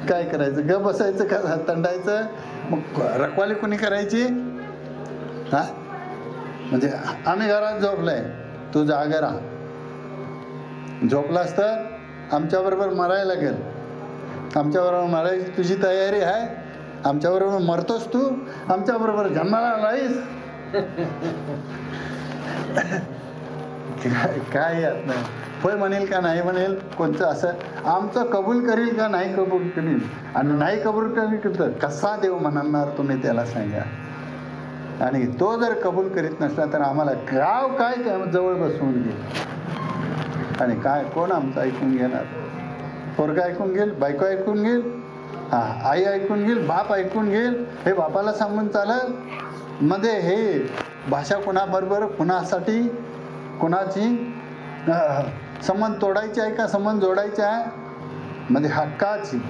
काय करायचं. ग बसायचं का तंडायचं. मग रखवाली कुणी करायची. हा म्हणजे आम्ही घरात झोपलंय तू जागा राहा. झोपलास तर आमच्याबरोबर मरायला लागेल. आमच्याबरोबर मरायची तुझी तयारी आहे. आमच्याबरोबर मरतोस तू. आमच्याबरोबर जन्माला आलायस. काय यात नाही. होय म्हणेल का नाही म्हणेल. कोणतं असं आमचं कबूल करील का नाही कबूल करील. आणि नाही कबूल करील तर कसा देव म्हणणार तुम्ही त्याला सांगा. आणि तो जर कबूल करीत नसला तर आम्हाला गाव काय त्या जवळ बसवून घे. आणि काय कोण आमचं ऐकून घेणार. पोरगा ऐकून घेईल. बायको ऐकून घेईल. आई ऐकून घेईल. बाप ऐकून घेईल. हे बापाला सांगून चालल. मध्ये हे भाषा कुणाबरोबर कुणासाठी कुणाची संबंध तोडायची आहे का संबंध जोडायचे आहे. मध्ये हक्काची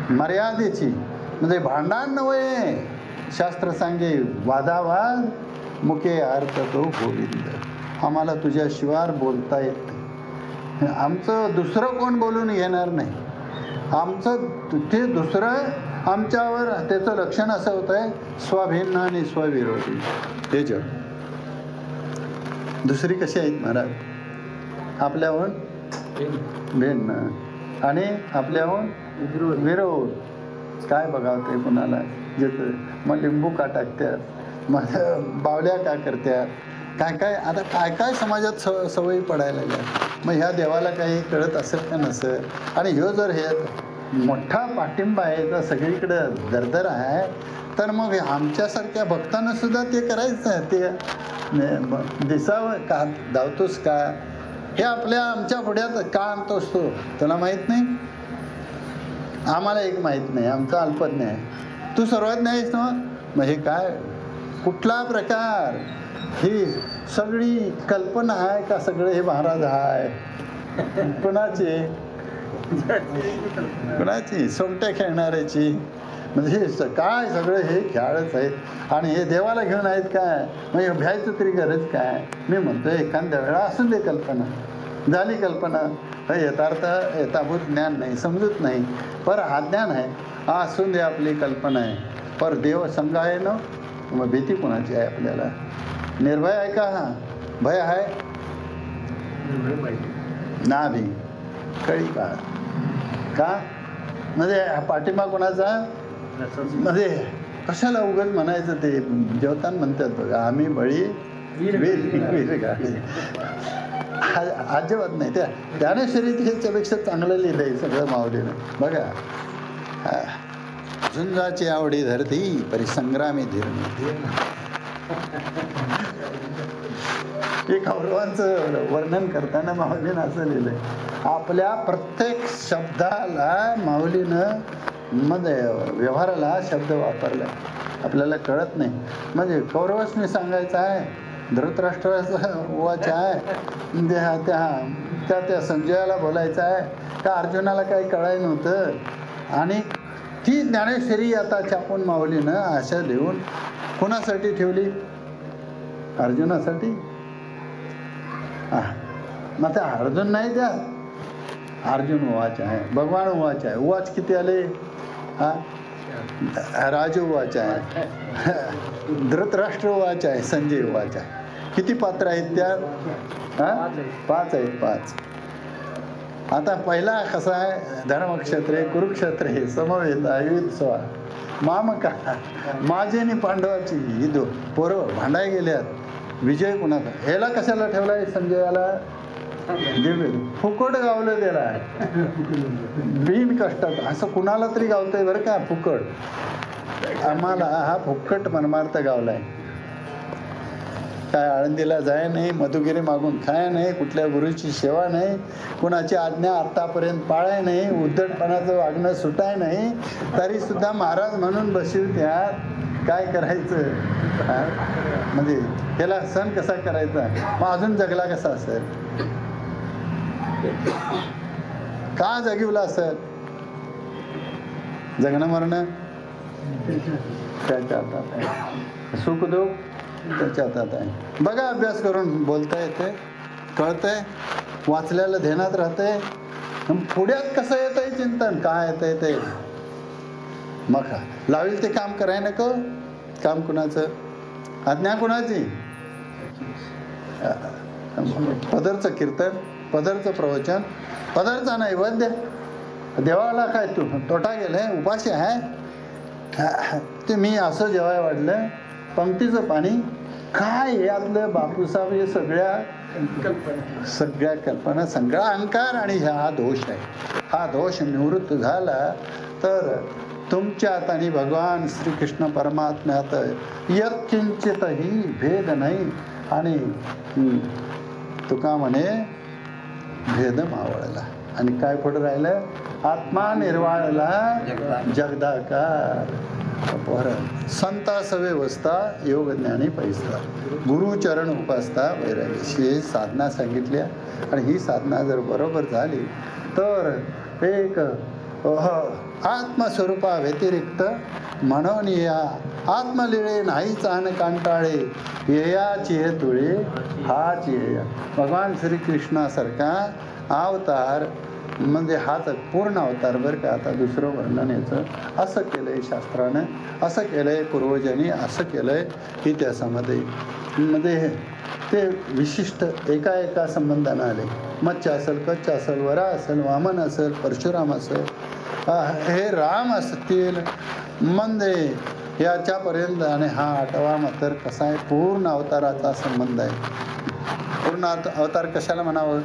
मर्यादेची म्हणजे भांडण नव्हे. शास्त्र सांगे वादावाद मुके अर्थ तो गोविंद. आम्हाला तुझ्याशिवाय बोलता येत नाही. आमचं दुसरं कोण बोलून घेणार नाही. आमचं ते दुसरं आमच्यावर त्याचं लक्षण असं होतं आहे स्वभिन्न आणि स्वविरोधी. हे जग दुसरी कशी आहेत महाराज. आपल्याहून भिन्न आणि आपल्याहून विरोध. काय बघावं ते कुणाला. जिथं मग लिंबू का टाकतात. मग बावल्या का करतात. काय काय आता काय काय समाजात सवयी पडायला लागल्या. मग ह्या देवाला काही कळत असेल का नसेल. आणि ह्यो जर हे मोठा पाठिंबा आहे तर सगळीकडं दरदर आहे तर मग आमच्यासारख्या भक्तांना सुद्धा ते करायचं. ते दिसावं का धावतोस का. हे आमच्या पुढ्यात का आणतोस तू. तुला माहीत नाही. आम्हाला एक माहीत नाही. आमचा अल्पज्ञ आहे. तू सर्वज्ञ आहेस ना. मग हे काय कुठला प्रकार. ही सगळी कल्पना आहे का सगळे हे महाराज आहे. कुणाची सोमट्या खेळणाऱ्याची. म्हणजे हे काय सगळं हे खेळच आहेत. आणि हे देवाला घेऊन आहेत काय. म्हणजे भ्यायचं तरी गरज काय. मी म्हणतो एखाद्या वेळा असून दे कल्पना. झाली कल्पना. यथाभूत ज्ञान नाही समजत नाही. पर हा ज्ञान आहे. हा असून दे आपली कल्पना आहे. पर देव संघ आहे ना. मग भीती कोणाची आहे आपल्याला. निर्भय आहे का. हा भय आहे ना. भी कळी का म्हणजे पाठिंबा कोणाचा. म्हणजे कशाला उगाच म्हणायचं. ते जेवताना म्हणतात बघा आम्ही बळी वीर गाडी. अजिबात नाही. त्याने शरीर ह्याच्यापेक्षा चांगलं लिहिलंय सगळं माऊलीनं. बघा झुंजाची आवडी धरती परिसंग्रामी धीर. हे कौरवांचं वर्णन करताना माऊलीनं असं लिहिलंय. आपल्या प्रत्येक शब्दाला माऊलीनं म्हणजे व्यवहाराला शब्द वापरला. आपल्याला कळत नाही. म्हणजे कौरवासनी सांगायचं आहे. धृतराष्ट्राचा वाच आहे. त्या संजयाला बोलायचं आहे का अर्जुनाला काही कळायला नव्हतं. आणि ती ज्ञानेश्वरी आता छापून माऊलीनं अशा देऊन कोणासाठी ठेवली. अर्जुनासाठी. मग त्या अर्जुन नाही द्या. अर्जुन वाच आहे. भगवान वाच आहे. वाच किती आले. राजू वाच आहे. धृतराष्ट्र वाच आहे. संजय वाच आहे. किती पात्र आहेत त्यात. 5 आहेत. 5. आता पहिला कसा आहे धर्मक्षेत्रे कुरुक्षेत्र हे समवेत आयुध स्वा मामका माझे आणि पांडवाची ही पोरं भांडाय गेल्यात. विजय कुणाचा. ह्याला कशाला ठेवलाय संजयाला. फुकट गावलं त्याला. बिन कष्टात असं कुणाला तरी गावतंय बरं का फुकट. आम्हाला हा फुकट मनमार्थ गावलाय. काय आळंदीला जाय नाही. मधुगिरी मागून खाय नाही. कुठल्या गुरुची सेवा नाही. कुणाची आज्ञा आतापर्यंत पाळाय नाही. उद्धटपणाचं वागणं सुटाय नाही. तरी सुद्धा महाराज म्हणून बसवत्यात. काय करायचं. म्हणजे त्याला सण कसा करायचा, मग अजून जगला कसा असेल, का जगिवला असेल? जगणं मरणं त्याच्या हातात आहे, सुख दुःख त्याच्या हातात आहे. बघा, अभ्यास करून बोलता येते, कळतंय, वाचल्याला ध्यानात राहतंय. पुढ्यात कसं येतंय चिंतन, काय येतंय ते मग लावेल ते काम कराय नको. काम कुणाचं? आज्ञा कुणाची? पदरचं कीर्तन, पदरचं प्रवचन, पदरचा नैवेद्य. देवाला काय तू तोटा गेलाय, उपाशी आहे ते. मी असं जेवाय वाढलं, पंक्तीचं पाणी काय, यातलं बापूसाहेब हे सगळ्या कल्पना, सगळा अहंकार आणि हा दोष आहे. हा दोष निवृत्त झाला तर तुमच्यात आणि भगवान श्रीकृष्ण परमात्म्यात यत्किंचितही भेद नाही. आणि तुका म्हणे भेद मावळला. आणि काय पुढे राहिलं? आत्मा निर्वाळला जगदाकार. संतास व्यवस्था योग ज्ञानी पैसा, गुरुचरण उपासता वैराग्याची ही साधना सांगितल्या. आणि ही साधना जर बरोबर झाली तर एक आत्मस्वरूपा व्यतिरिक्त म्हणून या आत्मलिळे नाही चान कांटाळे, येयाची हे तुळे हाच येया. भगवान श्रीकृष्णासारखा अवतार म्हणजे हाच पूर्ण अवतार बरं का. आता दुसरं वर्णन याचं असं केलंय शास्त्रानं, असं केलंय पूर्वजांनी, असं केलंय इतिहासामध्ये. मध्ये ते विशिष्ट एका संबंधानं आले. मच्छ असेल, कच्छ असेल, वरा असेल, वामन असेल, परशुराम असेल, हे राम असतील, म्हणजे याच्यापर्यंत. आणि हा 8वा मात्र कसा आहे, पूर्ण अवताराचा संबंध आहे. पूर्ण अवतार कशाला म्हणावं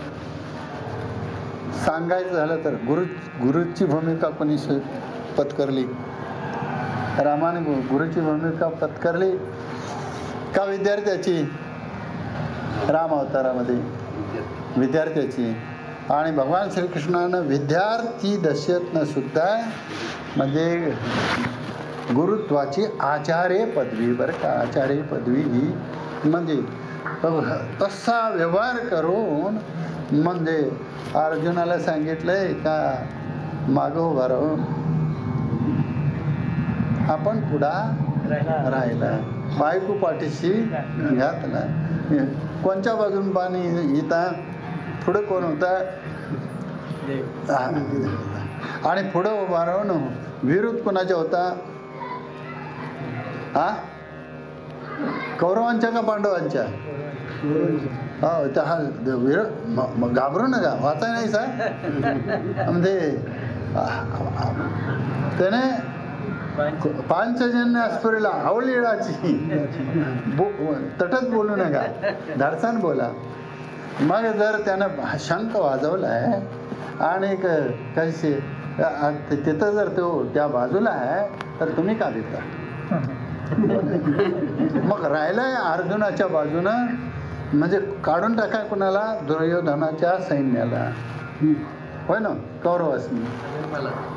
सांगायचं झालं तर गुरुची भूमिका कोणी पत्करली? रामाने गुरुची भूमिका पत्करली का विद्यार्थ्याची? राम अवतारामध्ये विद्यार्थ्याची. आणि भगवान श्रीकृष्णानं विद्यार्थी दशेतनं सुद्धा म्हणजे गुरुत्वाची आचार्य पदवी बरं का. आचार्य पदवी ही म्हणजे तसा व्यवहार करून म्हणजे अर्जुनाला सांगितलंय का मागं उभा राहून आपण पुढा राहिला, बायको पाठीशी घातला. कोणच्या बाजून पाणी इथं पुढं कोण होता? आणि पुढं उभा राहून विरुद्ध कोणाच्या होता? हा, कौरवांच्या का पांडवांच्या? हो, तर हा घाबरू नका, वाचाय नाही सा. म्हणजे त्याने पांचजन्य अस्फुरीला आवलीळाची तटत बोलू नका, धाडसानं बोला. मग जर त्यानं शंख वाजवलाय आणि कशी तिथं जर तो त्या बाजूला आहे तर तुम्ही का देता? मग राहिलाय अर्जुनाच्या बाजूनं, म्हणजे काढून टाका कुणाला? दुर्योधनाच्या सैन्याला, होय ना, कौरवासनी.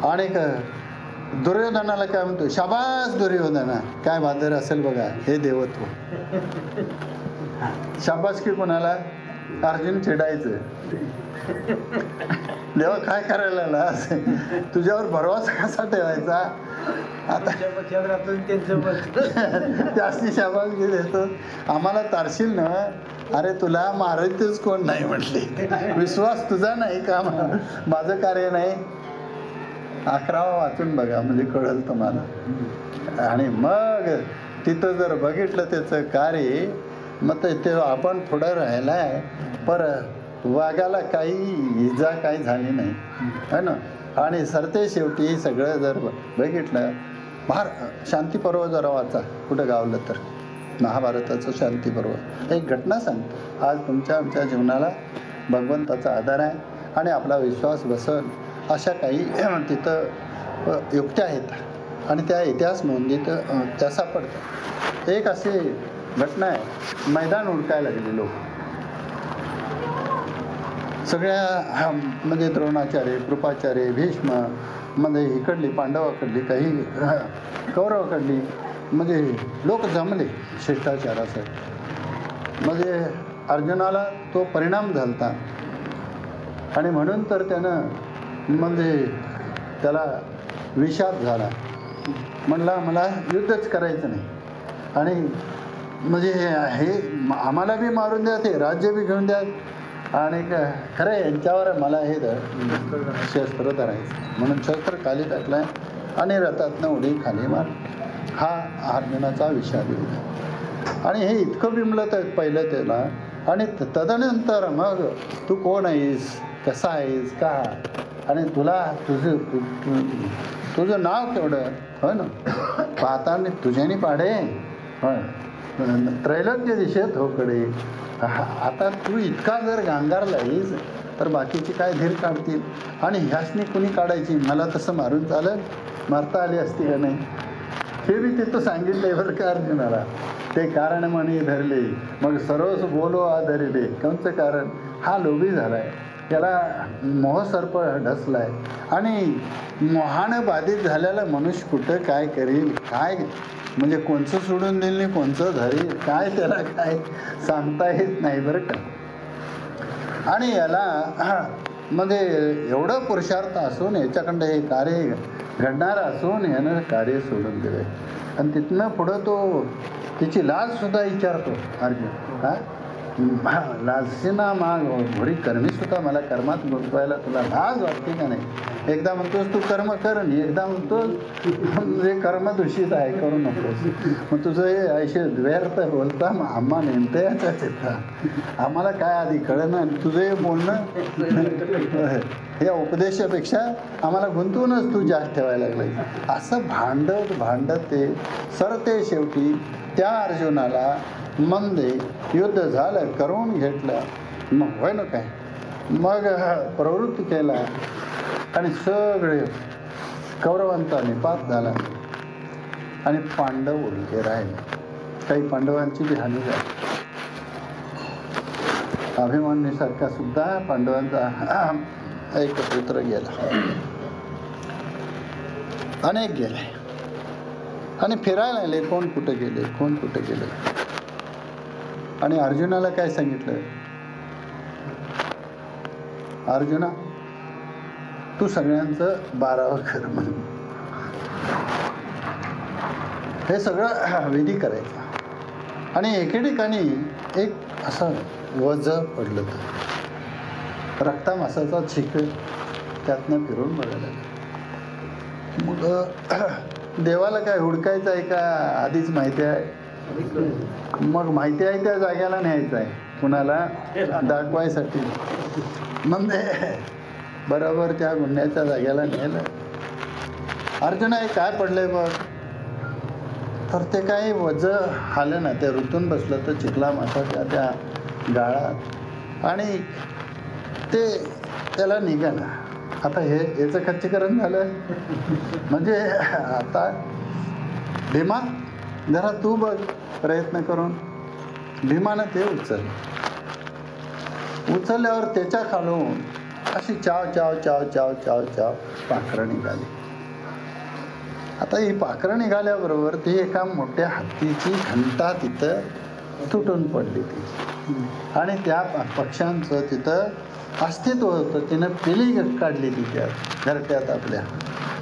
आणि दुर्योधनाला काय म्हणतो? शाबास दुर्योधना. काय बहादर असेल बघा हे देवत्व. शाबास की कुणाला? अर्जुन चिडायचं, देवा काय करायला असे, तुझ्यावर भरवसा कसा ठेवायचा? आता जास्ती शाबासकी देतो. आम्हाला तारशील ना, अरे तुला मारायचंच कोण नाही म्हटले, विश्वास तुझा नाही का, माझं कार्य नाही. 11वा वाचून बघा म्हणजे कळेल तुम्हाला. आणि मग तिथं जर बघितलं त्याचं कार्य, मग ते आपण पुढं राहिलाय, पर वाघाला काही इजा काही झाली नाही, है ना. आणि सरते शेवटी सगळं जर बघितलं, शांतीपर्व जरा वाचा कुठं गावलं तर, महाभारताचं शांतीपर्व एक घटना सांगतो. आज तुमच्या आमच्या जीवनाला भगवंताचा आधार आहे आणि आपला विश्वास बसन अशा काही तिथं युक्त्या आहेत आणि त्या इतिहास नोंदीत त्या सापडतात. एक अशी घटना आहे, मैदान उडकायला लागले लोक सगळ्या, म्हणजे द्रोणाचार्य, कृपाचार्य, भीष्म, म्हणजे इकडली पांडवाकडली, काही कौरवाकडली, म्हणजे लोक जमले शिष्टाचारासाठी. म्हणजे अर्जुनाला तो परिणाम झालता आणि म्हणून तर त्यानं म्हणजे त्याला विषाद झाला. म्हणला मला युद्धच करायचं नाही आणि म्हणजे हे आम्हाला बी मारून द्या, ते राज्य बी घेऊन द्या आणि खरं यांच्यावर मला हे शस्त्र धरायचं म्हणून शस्त्र खाली टाकलाय आणि रथातनं उडी खाली मार. हा अर्जुनाचा विषाद युद्ध. आणि हे इतकं बिमलत आहे पहिलं त्याला. आणि तदनंतर मग तू कोण आहेस, कसा आहेस, का आणि तुला तुझं नाव केवढं, हो ना, पाहताना तुझ्यानी पाडे त्रैलोक्य दिशेत होकडे. आता तू इतका जर गांगारलायस तर बाकीची काय धीर काढतील आणि ह्यासनी कुणी काढायची. मला तसं मारून चालेल, मारता आली असती का नाही. हे बी तिथं सांगितलंय बरं का अर्जुनाला. ते कारण म्हणे धरले मग सर्वच बोलो आधरिले. कोणचं कारण, हा लोभी झालाय, त्याला मोहसर्प ढसलाय आणि मोहानं बाधित झालेला मनुष्य कुठं काय करील, काय म्हणजे कोणचं सोडून देईल नाही कोणचं धरील, काय त्याला काय सांगता येत नाही बरं का. आणि याला म्हणजे एवढं पुरुषार्थ असून याच्याकडं हे कार्य घडणारं असून यानं कार्य सोडून दिलंय. आणि तिथनं पुढं तो तिची लाज सुद्धा विचारतो अर्जुन. लाजशीना माग घोडी कर्मी सुद्धा मला कर्मात गुंतवायला तुला लाज वाटते का नाही. एकदा म्हणतोस तू कर्म कर आणि एकदा म्हणतोस म्हणजे कर्म दूषित आहे करू नकोस. मग तुझं हे ऐशे व्यर्थ बोलता आम्हा नेमते आम्हाला काय आधी कळलं ना. तुझं हे बोलणं या उपदेशापेक्षा आम्हाला गुंतवूनच तू जास्त ठेवायला लागलाय. असं भांडत भांडत ते सरते शेवटी त्या अर्जुनाला मंदे युद्ध झालं, करून घेतलं. मग होय ना काय, मग प्रवृत्ती केला आणि सगळे कौरवांचा निपात झाला आणि पांडव उरले राहिले. काही पांडवांची बी हानी झाली. अभिमन्यूसारखा सुद्धा पांडवांचा एक पुत्र गेला, अनेक गेले आणि फिरायला आले, कोण कुठे गेले कोण कुठे गेले. आणि अर्जुनाला काय सांगितलं, अर्जुना तू सगळ्यांचं 12वं कर म्हणून. हे सगळं विधी करायचं. आणि एके ठिकाणी एक असं वज पडलं तर रक्तामासाचा छिक त्यातनं फिरून बघायला. मग देवाला काय हुडकायचं आहे का आधीच माहिती आहे. मग माहिती आहे त्या जाग्याला न्यायचं आहे कुणाला दाखवायसाठी. म्हणजे बरोबर त्या गुन्ह्याच्या जाग्याला नेलं. अर्जुना हे काय पडलंय बघ. तर ते काही वज आलं ना, ते ऋतून बसलं तर चिखला मासाच्या त्या गाळात आणि ते त्याला निघालं. आता हे याचं खच्चीकरण झालं. म्हणजे आता भीमा जरा तू बघ प्रयत्न करून. भीमानं ते उचलल्यावर त्याच्या खालून अशी चाव चाव चाव चाव चाव चाव पाखरं निघाली. आता ही पाखरं निघाल्याबरोबर ती एका मोठ्या हत्तीची घंटा तिथं तुटून पडली ती. आणि त्या पक्ष्यांचं तिथं अस्तित्व होतं. तिनं पिली काढली तिच्या घरट्यात आपल्या.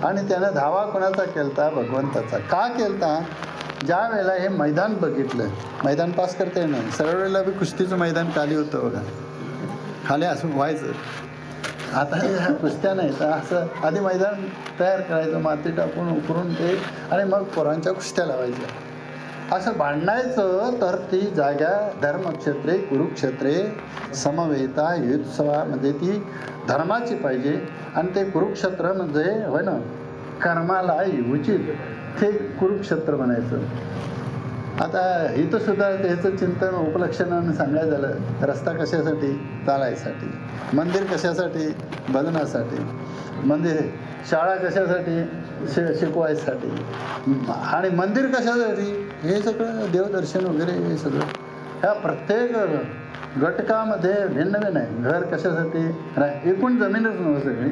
आणि त्यानं धावा कोणाचा केलता, भगवंताचा. का केलता, ज्या वेळेला हे मैदान बघितलं, मैदान पास करता येणार, सगळ्या वेळेला बी कुस्तीचं मैदान खाली होतं बघा, खाली असं व्हायचं. आता हे कुस्त्या नाही तर असं आधी मैदान तयार करायचं, माती टाकून उकरून ते, आणि मग पोरांच्या कुस्त्या लावायच्या. असं भांडायचं तर ती जागा धर्मक्षेत्रे कुरुक्षेत्रे समवेता युत्सवामध्ये ती धर्माची पाहिजे. आणि ते कुरुक्षेत्र म्हणजे होय ना कर्माला उचित ते कुरुक्षेत्र म्हणायचं. आता इथं सुद्धा त्याचं चिंतन उपलक्षणानं सांगायचं झालं. रस्ता कशासाठी, चालायसाठी. मंदिर कशासाठी, भजनासाठी. मंदिर, शाळा कशासाठी, शिकवायसाठी. आणि मंदिर कशासाठी, हे सगळं देवदर्शन वगैरे हे सगळं ह्या प्रत्येक घटकामध्ये भिन्न भिन्न आहे. घर कशासाठी, एकूण जमीनच नव्हे सगळी.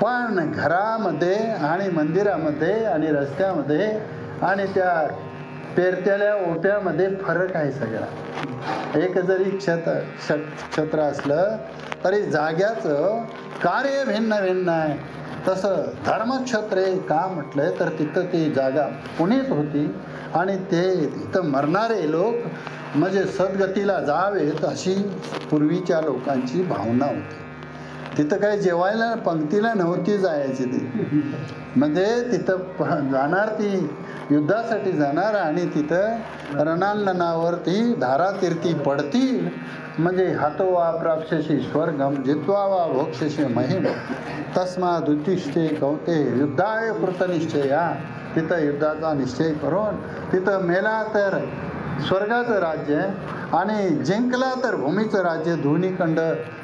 पण घरामध्ये आणि मंदिरामध्ये आणि रस्त्यामध्ये आणि त्या पेरतेल्या ओट्यामध्ये फरक आहे सगळा. एक जरी क्षेत्र असलं तरी जाग्याचं कार्य भिन्न भिन्न आहे. तसं धर्मक्षेत्र का म्हटलंय तर तिथं ती जागा पुनीत होती आणि ते तिथं मरणारे लोक म्हणजे सद्गतीला जावेत अशी पूर्वीच्या लोकांची भावना होती. तिथं काही जेवायला पंक्तीला नव्हती जायची ती, म्हणजे तिथं जाणार ती युद्धासाठी जाणार आणि तिथं रणांगणावर ती धारातीर्थी पडतील. म्हणजे हातो वा प्राप्स्यसि स्वर्गम जित्वा वा भोक्ष्यसि महिम तस्मात् उत्तिष्ठे कौते युद्धाय कृतनिश्चया. तिथं युद्धाचा निश्चय करून तिथं मेला तर स्वर्गाचं राज्य आणि जिंकला तर भूमीचं राज्य, दोन्हीखंड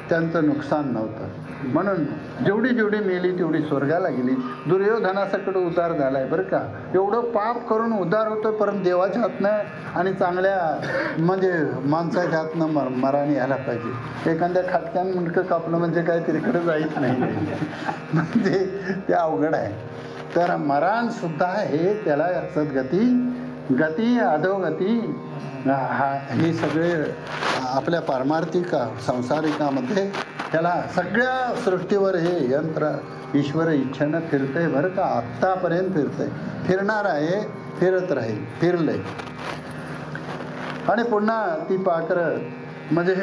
त्यांचं नुकसान नव्हतं. म्हणून जेवढी जेवढी मेली तेवढी स्वर्गाला गेली. दुर्योधनासकडे उद्धार झालाय बरं का. एवढं पाप करून उद्धार होतो, परंतु देवाच्या हातनं आणि चांगल्या म्हणजे माणसाच्या हातनं मरण यायला पाहिजे. एखाद्या खाटक्यानं मुंडकं कापलं म्हणजे काय तिकडे जायच नाही, म्हणजे ते अवघड आहे. तर मरण सुद्धा हे त्याला सद्गती गती अधोगती हे सगळे आपल्या पारमार्थिक संसारिकामध्ये त्याला सगळ्या सृष्टीवर हे यंत्र ईश्वर इच्छेनं फिरतंय बरं का. आत्तापर्यंत फिरतंय, फिरणार आहे, फिरत राहील, फिरलंय. आणि पुन्हा ती पाखरं म्हणजे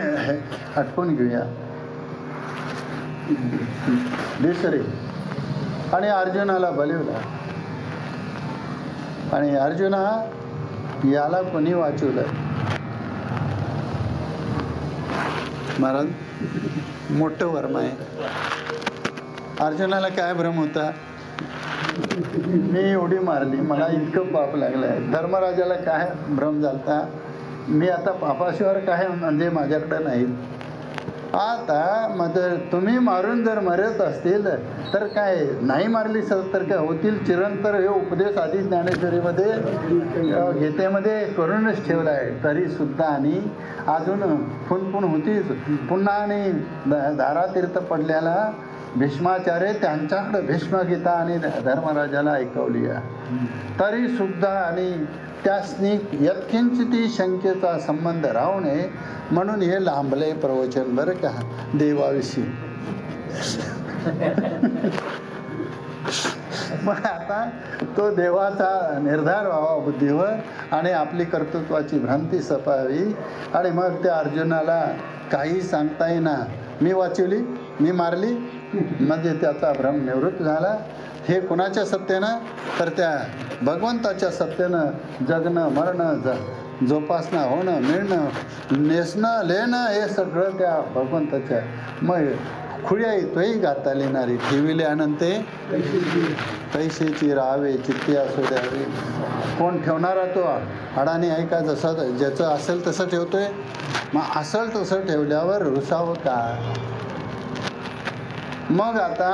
आठवून घेऊया दुसरी. आणि अर्जुनाला बोलवला आणि अर्जुना याला कोणी वाचवलं. महाराज मोठं वर्म आहे. अर्जुनाला काय भ्रम होता, मी एवढी मारली मला इतकं पाप लागलंय. धर्मराजाला काय भ्रम झालता, मी आता पापाशिवाय काय म्हणजे माझ्याकडे नाही. आता मग तुम्ही मारून जर मरत असतील तर काय नाही मारली तर काय होतील चिरंतर. हे उपदेश आधी ज्ञानेश्वरीमध्ये गीतेमध्ये करूनच ठेवला आहे. तरी सुद्धा आणि अजून फुनफुन होतीच. पुन्हा आणि धारातीर्थ पडल्याला भीष्माचार्य त्यांच्याकडे भीष्मगीता आणि धर्मराजाला ऐकवली आहे. तरी सुद्धा आणि त्यासनी यत्किंचिती शंकेचा संबंध राहू नये म्हणून हे लांबले प्रवचन बरं का देवाविषयी. मग आता तो देवाचा निर्धार व्हावा बुद्धीवर आणि आपली कर्तृत्वाची भ्रांती सपावी. आणि मग त्या अर्जुनाला काही सांगता येईना, मी वाचवली, मी मारली, म्हणजे त्याचा भ्रम निवृत्त झाला. हे कुणाच्या सत्तेनं तर त्या भगवंताच्या सत्तेनं जगणं मरणं जोपासना होणं मिळणं नेसणं लेणं हे सगळं त्या भगवंताच्या. मग खुळ्या तोही गाता लिहिणारी ठेविले अनंते पैसेची राहावे चित्ती असू द्यावे. कोण ठेवणारा तो अडाणी आहे का, जसं ज्याचं असेल तसं ठेवतोय. मग असेल तसं ठेवल्यावर रुसावं का. मग आता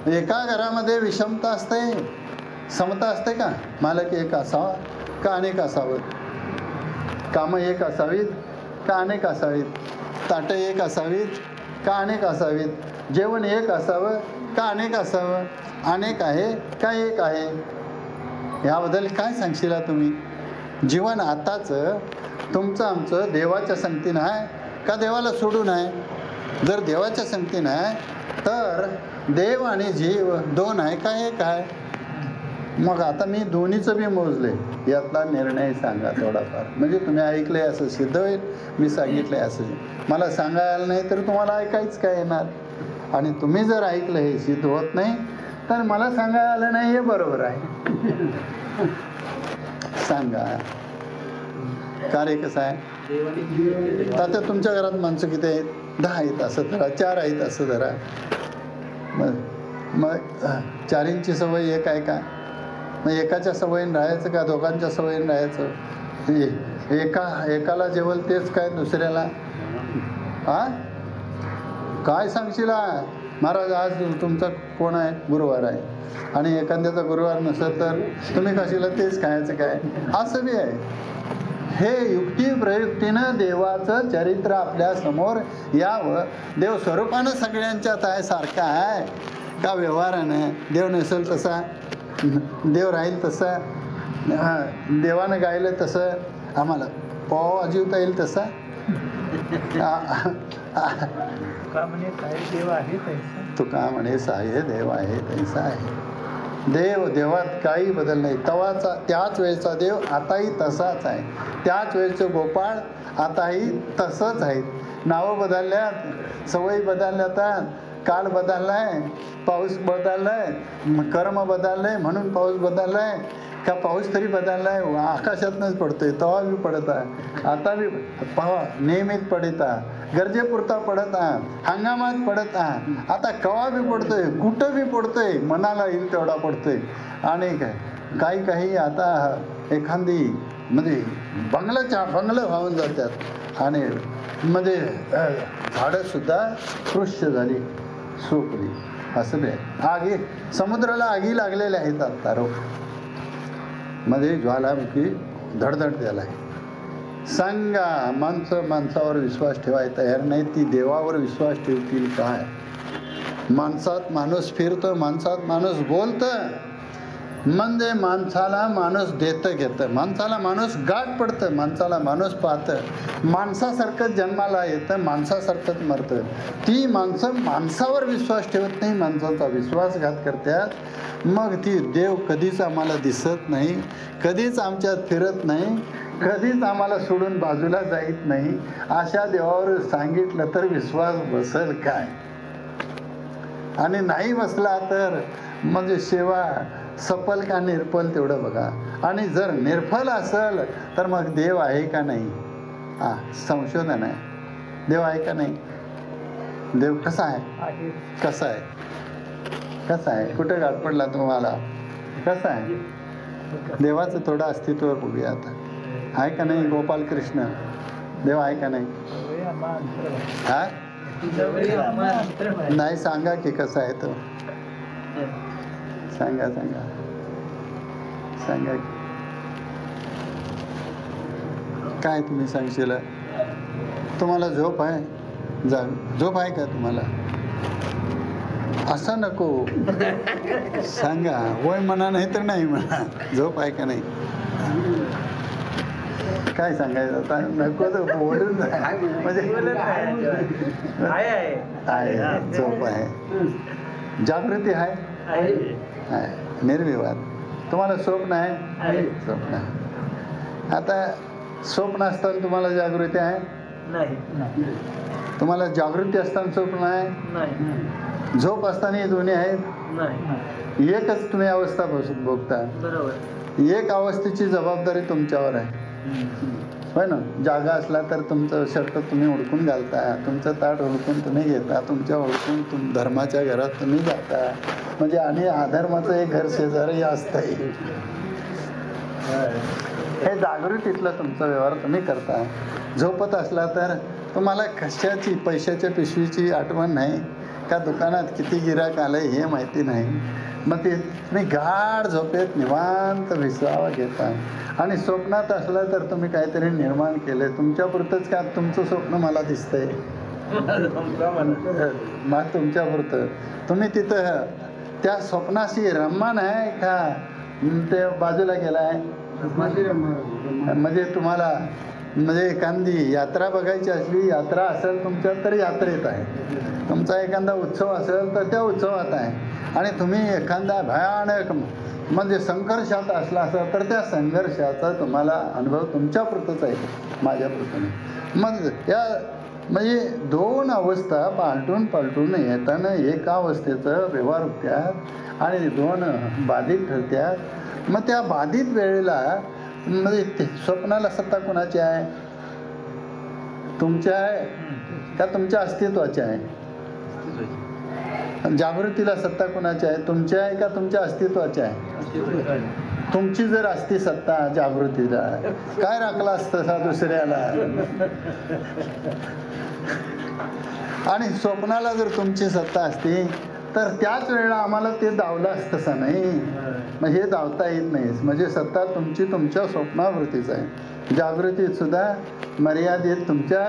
एका घरामध्ये विषमता असते, समता असते का. मालक एक असावा का अनेक असावं, कामं एक असावीत का अनेक असावीत, ताटं एक असावीत का अनेक असावीत, जेवण एक असावं का अनेक असावं, अनेक आहे का एक आहे. याबद्दल काय सांगशीला तुम्ही. जीवन आताचं तुमचं आमचं देवाच्या संगतीनं आहे का देवाला सोडून आहे. जर देवाच्या संगतीनं आहे तर देव आणि जीव दोन आहे का एक आहे. मग आता मी दोन्हीचं बी मोजले, यातला निर्णय सांगा थोडाफार. म्हणजे तुम्ही ऐकलंय असं सिद्ध होईल, मी सांगितलंय असं. मला सांगायला नाही तर तुम्हाला ऐकायच काय येणार. आणि तुम्ही जर ऐकलं हे सिद्ध होत नाही तर मला सांगायला आलं नाही हे बरोबर आहे. सांगा कार्य कसं आहे. आता तुमच्या घरात माणसं किती आहेत, 10 आहेत असं धरा, 4 आहेत असं धरा. मग चारींची सवय एक आहे का. मग एकाच्या सवयीनं राहायचं का दोघांच्या सवयीनं राहायचं. एकाला जेवल तेच काय दुसऱ्याला. काय सांगशील महाराज. आज तुमचा कोण आहे, गुरुवार आहे आणि एखाद्याचा गुरुवार नसेल तर तुम्ही कशाला तेच खायचं काय, असं बी आहे. हे युक्ती प्रयुक्तीनं देवाचं चरित्र आपल्या समोर यावं. देव स्वरूपानं सगळ्यांच्यात आहे, सारखा आहे का व्यवहारानं. देव नसेल तसा, देव राहील तसा. देवानं गायलं तसं आम्हाला पाव वाजवता येईल तसा. का म्हणे काय देव आहे तैसा. तू का म्हणे साहे देव आहे तैसा आहे. देवात काही बदल नाही. तवाचा त्याच वेळचा देव आताही तसाच आहे. त्याच वेळचे गोपाळ आताही तसंच आहेत. नावं बदलल्यात, सवयी बदलल्यात, काळ बदललाय, पाऊस बदललाय, कर्म बदललंय म्हणून पाऊस बदललाय का पाऊस तरी बदललाय. आकाशातनंच पडतोय, तवा बी पडत आहे, आता बी पहा नियमित पडत आहे, गरजेपुरता पडत आहे, हंगामात पडत आहे. आता कवा बी पडतोय, कुठं बी पडतोय, मनाला येईल तेवढा पडतोय. आणि काही काही आता एखादी म्हणजे बंगलं वाहून जातात आणि म्हणजे झाडंसुद्धा कृष्य झाली, सुकली. असं बी आगी, समुद्राला आगी लागलेल्या आहेत आता मध्ये, ज्वालामुखी धडधड द्यायला आहे. सांगा, माणसावर विश्वास ठेवायला तयार नाही, ती देवावर विश्वास ठेवतील काय. माणसात माणूस फिरतं, माणसात माणूस बोलतं, म्हणजे माणसाला माणूस देतं घेतं, माणसाला माणूस गाठ पडतं, माणसाला माणूस पाहतं, माणसासारखंच जन्माला येतं, माणसासारखंच मरतं. ती माणसं माणसावर विश्वास ठेवत नाही, माणसाचा विश्वासघात करतात. मग ती देव कधीच आम्हाला दिसत नाही, कधीच आमच्यात फिरत नाही, कधीच आम्हाला सोडून बाजूला जात नाही. अशा देवावर सांगितलं तर विश्वास बसेल काय. आणि नाही बसला तर म्हणजे सेवा सफल का निर्फल तेवढं बघा. आणि जर निर्फल असेल तर मग देव आहे का नाही. संशोधन आहे, देव आहे का नाही. देव कसा आहे, कसा आहे, कसा आहे, कुठे गाठ पडला तुम्हाला, कसा आहे. देवाचं थोडं अस्तित्व बघूया आता. आहे का नाही गोपाल कृष्ण, देव आहे का नाही. हा नाही, सांगा की कसा आहे तो, सांगा सांगा सांगा की काय तुम्ही सांगशील. तुम्हाला झोप आहे, झोप आहे का तुम्हाला. असं नको सांगा, होय म्हणा नाही तर नाही म्हणा. झोप आहे का नाही, काय सांगायचं आता. नको तर बोलून म्हणजे आहे, झोप आहे, जागृती आहे, निर्विवाद. तुम्हाला स्वप्न आहे, स्वप्न आहे. आता स्वप्न असताना तुम्हाला जागृती आहे नाही, तुम्हाला जागृती असताना स्वप्न आहे, झोप असताना दोन्ही आहेत नाही. एकच तुम्ही अवस्था भोगता, बरोबर. एक अवस्थेची जबाबदारी तुमच्यावर आहे, होय ना. जागा असला तर तुमचं शर्ट तुम्ही हुडकून घालता, तुमचं ताट हुडकून तुम्ही घेता, तुमच्या हुडकून धर्माच्या घरात तुम्ही जाता. म्हणजे आणि अधर्माचं एक घर शेजारी असतंय. हे जागृतीतलं तुमचा व्यवहार तुम्ही करता. झोपत असला तर तुम्हाला कशाची, पैशाच्या पिशवीची आठवण नाही का, दुकानात किती गिराक आलंय हे माहिती नाही. मग ते तुम्ही गाढ झोपेत निवांत विसावा घेता. आणि स्वप्नात असलं तर तुम्ही काहीतरी निर्माण केलंय तुमच्यापुरतंच का, तुमचं स्वप्न मला दिसतंय मग तुमच्यापुरतं. तुम्ही तिथं त्या स्वप्नाशी रममान आहे का ते बाजूला गेलाय. म्हणजे तुम्हाला म्हणजे एखादी यात्रा बघायची असली, यात्रा असेल तुमच्यात तर यात्रेत आहे, तुमचा एखादा उत्सव असेल तर त्या उत्सवात आहे. आणि तुम्ही एखादा भयानक म्हणजे संघर्षात असला असेल तर त्या संघर्षाचा तुम्हाला अनुभव तुमच्यापुरतंच आहे, माझ्यापुरतं नाही. मग या म्हणजे दोन अवस्था पालटून येताना एका अवस्थेचं व्यवहार होत्यात आणि दोन बाधित ठरत्यात. मग त्या बाधित वेळेला म्हणजे स्वप्नाला सत्ता कोणाची आहे, तुमच्या आहे का तुमच्या अस्तित्वाची आहे. जागृतीला सत्ता कोणाची आहे, तुमची आहे का तुमच्या अस्तित्वाची आहे. तुमची जर असती सत्ता जागृतीला, काय राखला असतं दुसऱ्याला. आणि स्वप्नाला जर तुमची सत्ता असती तर त्याच वेळेला आम्हाला ते दावलं असतंसं नाही. मग हे धावता येत नाही. म्हणजे सत्ता तुमची तुमच्या स्वप्नावरतीच आहे. जागृतीत सुद्धा मर्यादित तुमच्या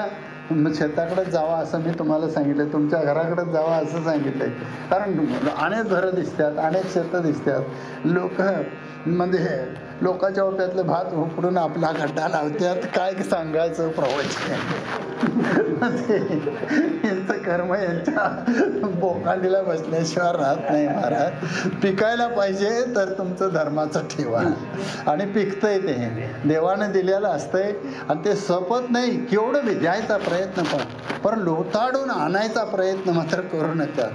शेताकडेच जावा असं मी तुम्हाला सांगितलं, तुमच्या घराकडेच जावा असं सांगितलंय. कारण अनेक घरं दिसतात, अनेक शेतं दिसतात, लोक म्हणजे लोकांच्या ओप्यातले भात उपडून आपला खड्डा लावतात. काय सांगायचं प्रवचन. यांचं कर्म यांच्या बोकांडीला बसल्याशिवाय राहत नाही महाराज. पिकायला पाहिजे तर तुमचं धर्माचं ठेवा. आणि पिकतंय ते देवानं दिलेलं असतंय आणि ते सपत नाही. केवढं बी द्यायचा प्रयत्न पण लोटाडून आणायचा प्रयत्न मात्र करू नका.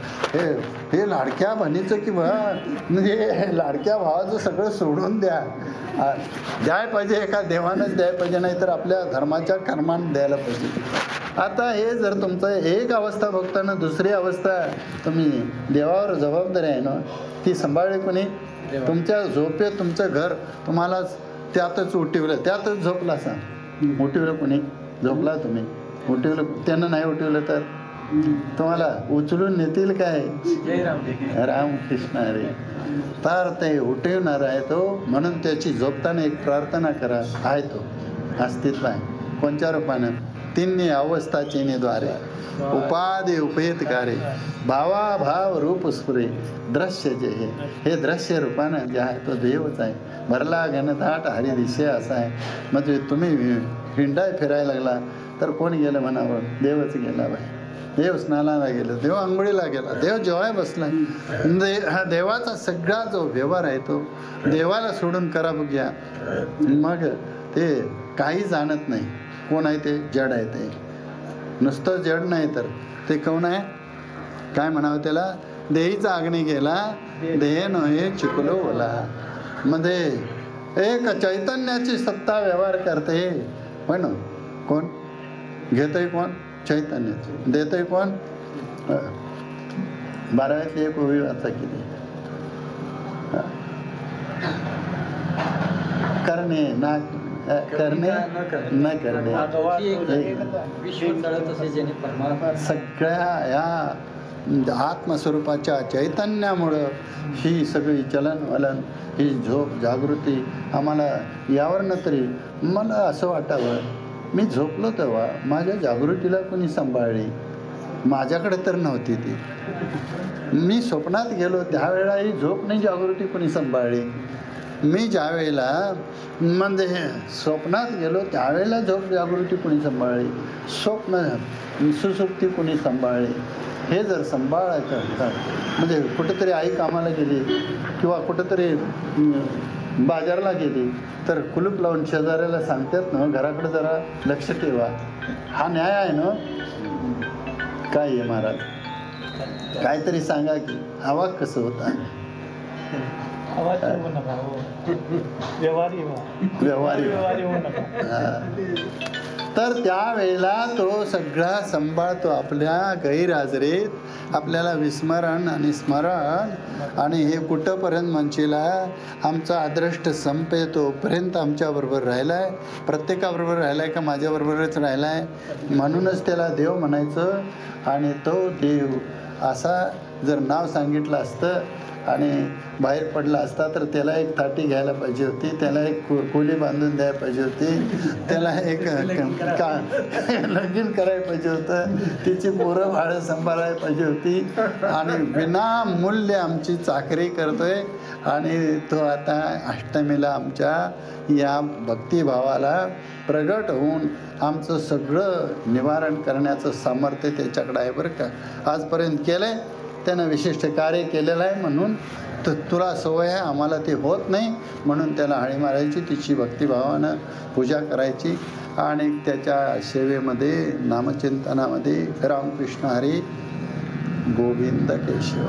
हे लाडक्या बहिणीचं किंवा म्हणजे लाडक्या भावाचं सगळं सोडून द्या. द्याय पाहिजे एका देवानंच द्याय पाहिजे, नाही तर आपल्या धर्माच्या कर्मानं द्यायला पाहिजे. आता हे जर तुमचं एक अवस्था बघताना दुसरी अवस्था तुम्ही देवावर जबाबदारी आहे ना, ती सांभाळली कोणी? तुमच्या झोपेत तुमचं घर तुम्हाला त्यातच उठवलं, त्यातच झोपला सांग. उठवलं कोणी? झोपला तुम्ही, उठवलं त्यानं नाही उठवलं तर तुम्हाला उचलून नेतील काय? रामकृष्ण हरी. तर ते उठवणार आहे तो, म्हणून त्याची झोपताना एक प्रार्थना करा. आहे तो अस्तित्व आहे. कोणत्या रूपानं? तिन्ही अवस्था चिन्हीद्वारे उपाधी उपहितकारे भावा भाव रूप स्फुरे दृश्य जे हे दृश्य रूपानं जे आहे तो देवच आहे. भरला घनदाट हरी दिशे असा आहे. म्हणजे तुम्ही हिंडाय फिरायला लागला तर कोण गेलं म्हणावं? देवच गेला बाई. देव स्नानाला गेलं, देव आंघोळीला गेला, देव जेवाय बसला. हा देवाचा सगळा जो व्यवहार आहे तो देवाला सोडून करा बघूया. मग ते काही जाणत नाही. कोण आहे ते? जड आहे. ते नुसतं जड नाही तर ते कोण आहे? काय म्हणावं त्याला? देहीचा अग्नी गेला देह नव्हे चिकलो ओला. मध्ये एक चैतन्याची सत्ता व्यवहार करते. पण कोण घेतय? कोण? चैतन्याचे. देतय कोण? 12वीतली एक ओवी वाचा किती. करणे ना करणे न करणे. सगळ्या या आत्मस्वरूपाच्या चैतन्यामुळं ही सगळी चलनवलन, ही झोप जागृती आम्हाला यावरनं तरी मला असं वाटावं, मी झोपलो तेव्हा माझ्या जागृतीला कोणी सांभाळली? माझ्याकडे तर नव्हती ती. मी स्वप्नात गेलो त्यावेळेला ही झोप नाही जागृती कोणी सांभाळली. मी ज्या वेळेला म्हणजे स्वप्नात गेलो त्यावेळेला झोप जागृती कोणी सांभाळली? स्वप्न सुसुप्ती कोणी सांभाळली? हे जर सांभाळायचं म्हणजे कुठेतरी आई कामाला गेली किंवा कुठेतरी बाजारला गेली तर कुलूप लावून शेजाऱ्याला सांगतात ना, घराकडे जरा लक्ष ठेवा. हा न्याय आहे ना? काय आहे महाराज? काहीतरी सांगा की. आवाज कसं होता? व्यवहारी. तर त्यावेळेला तो सगळा सांभाळतो. आपल्या गैरहजेरीत आपल्याला विस्मरण आणि स्मरण. आणि हे कुठंपर्यंत म्हणशीला आमचा अदृष्ट संपे तोपर्यंत आमच्याबरोबर राहिला आहे. प्रत्येकाबरोबर राहिला आहे का? माझ्याबरोबरच राहिला आहे. म्हणूनच त्याला देव म्हणायचं. आणि तो देव असा जर नाव सांगितलं असतं आणि बाहेर पडला असता तर त्याला एक ताटी घ्यायला पाहिजे होती, त्याला एक खोली बांधून द्यायला पाहिजे होती, त्याला एक लगीन करायला पाहिजे होतं, तिची पोरं भाडं सांभाळायला पाहिजे होती. आणि विनामूल्य आमची चाकरी करतोय. आणि तो आता अष्टमीला आमच्या या भक्तिभावाला प्रगट होऊन आमचं सगळं निवारण करण्याचं सामर्थ्य त्याच्याकडे आहे बरं का. आजपर्यंत केलं आहे त्यानं, विशिष्ट कार्य केलेलं आहे. म्हणून तुला सवय आहे, आम्हाला ते होत नाही. म्हणून त्याला हाळी मारायची, तिची भक्तिभावानं पूजा करायची आणि त्याच्या सेवेमध्ये नामचिंतनामध्ये रामकृष्ण हरी गोविंद केशव.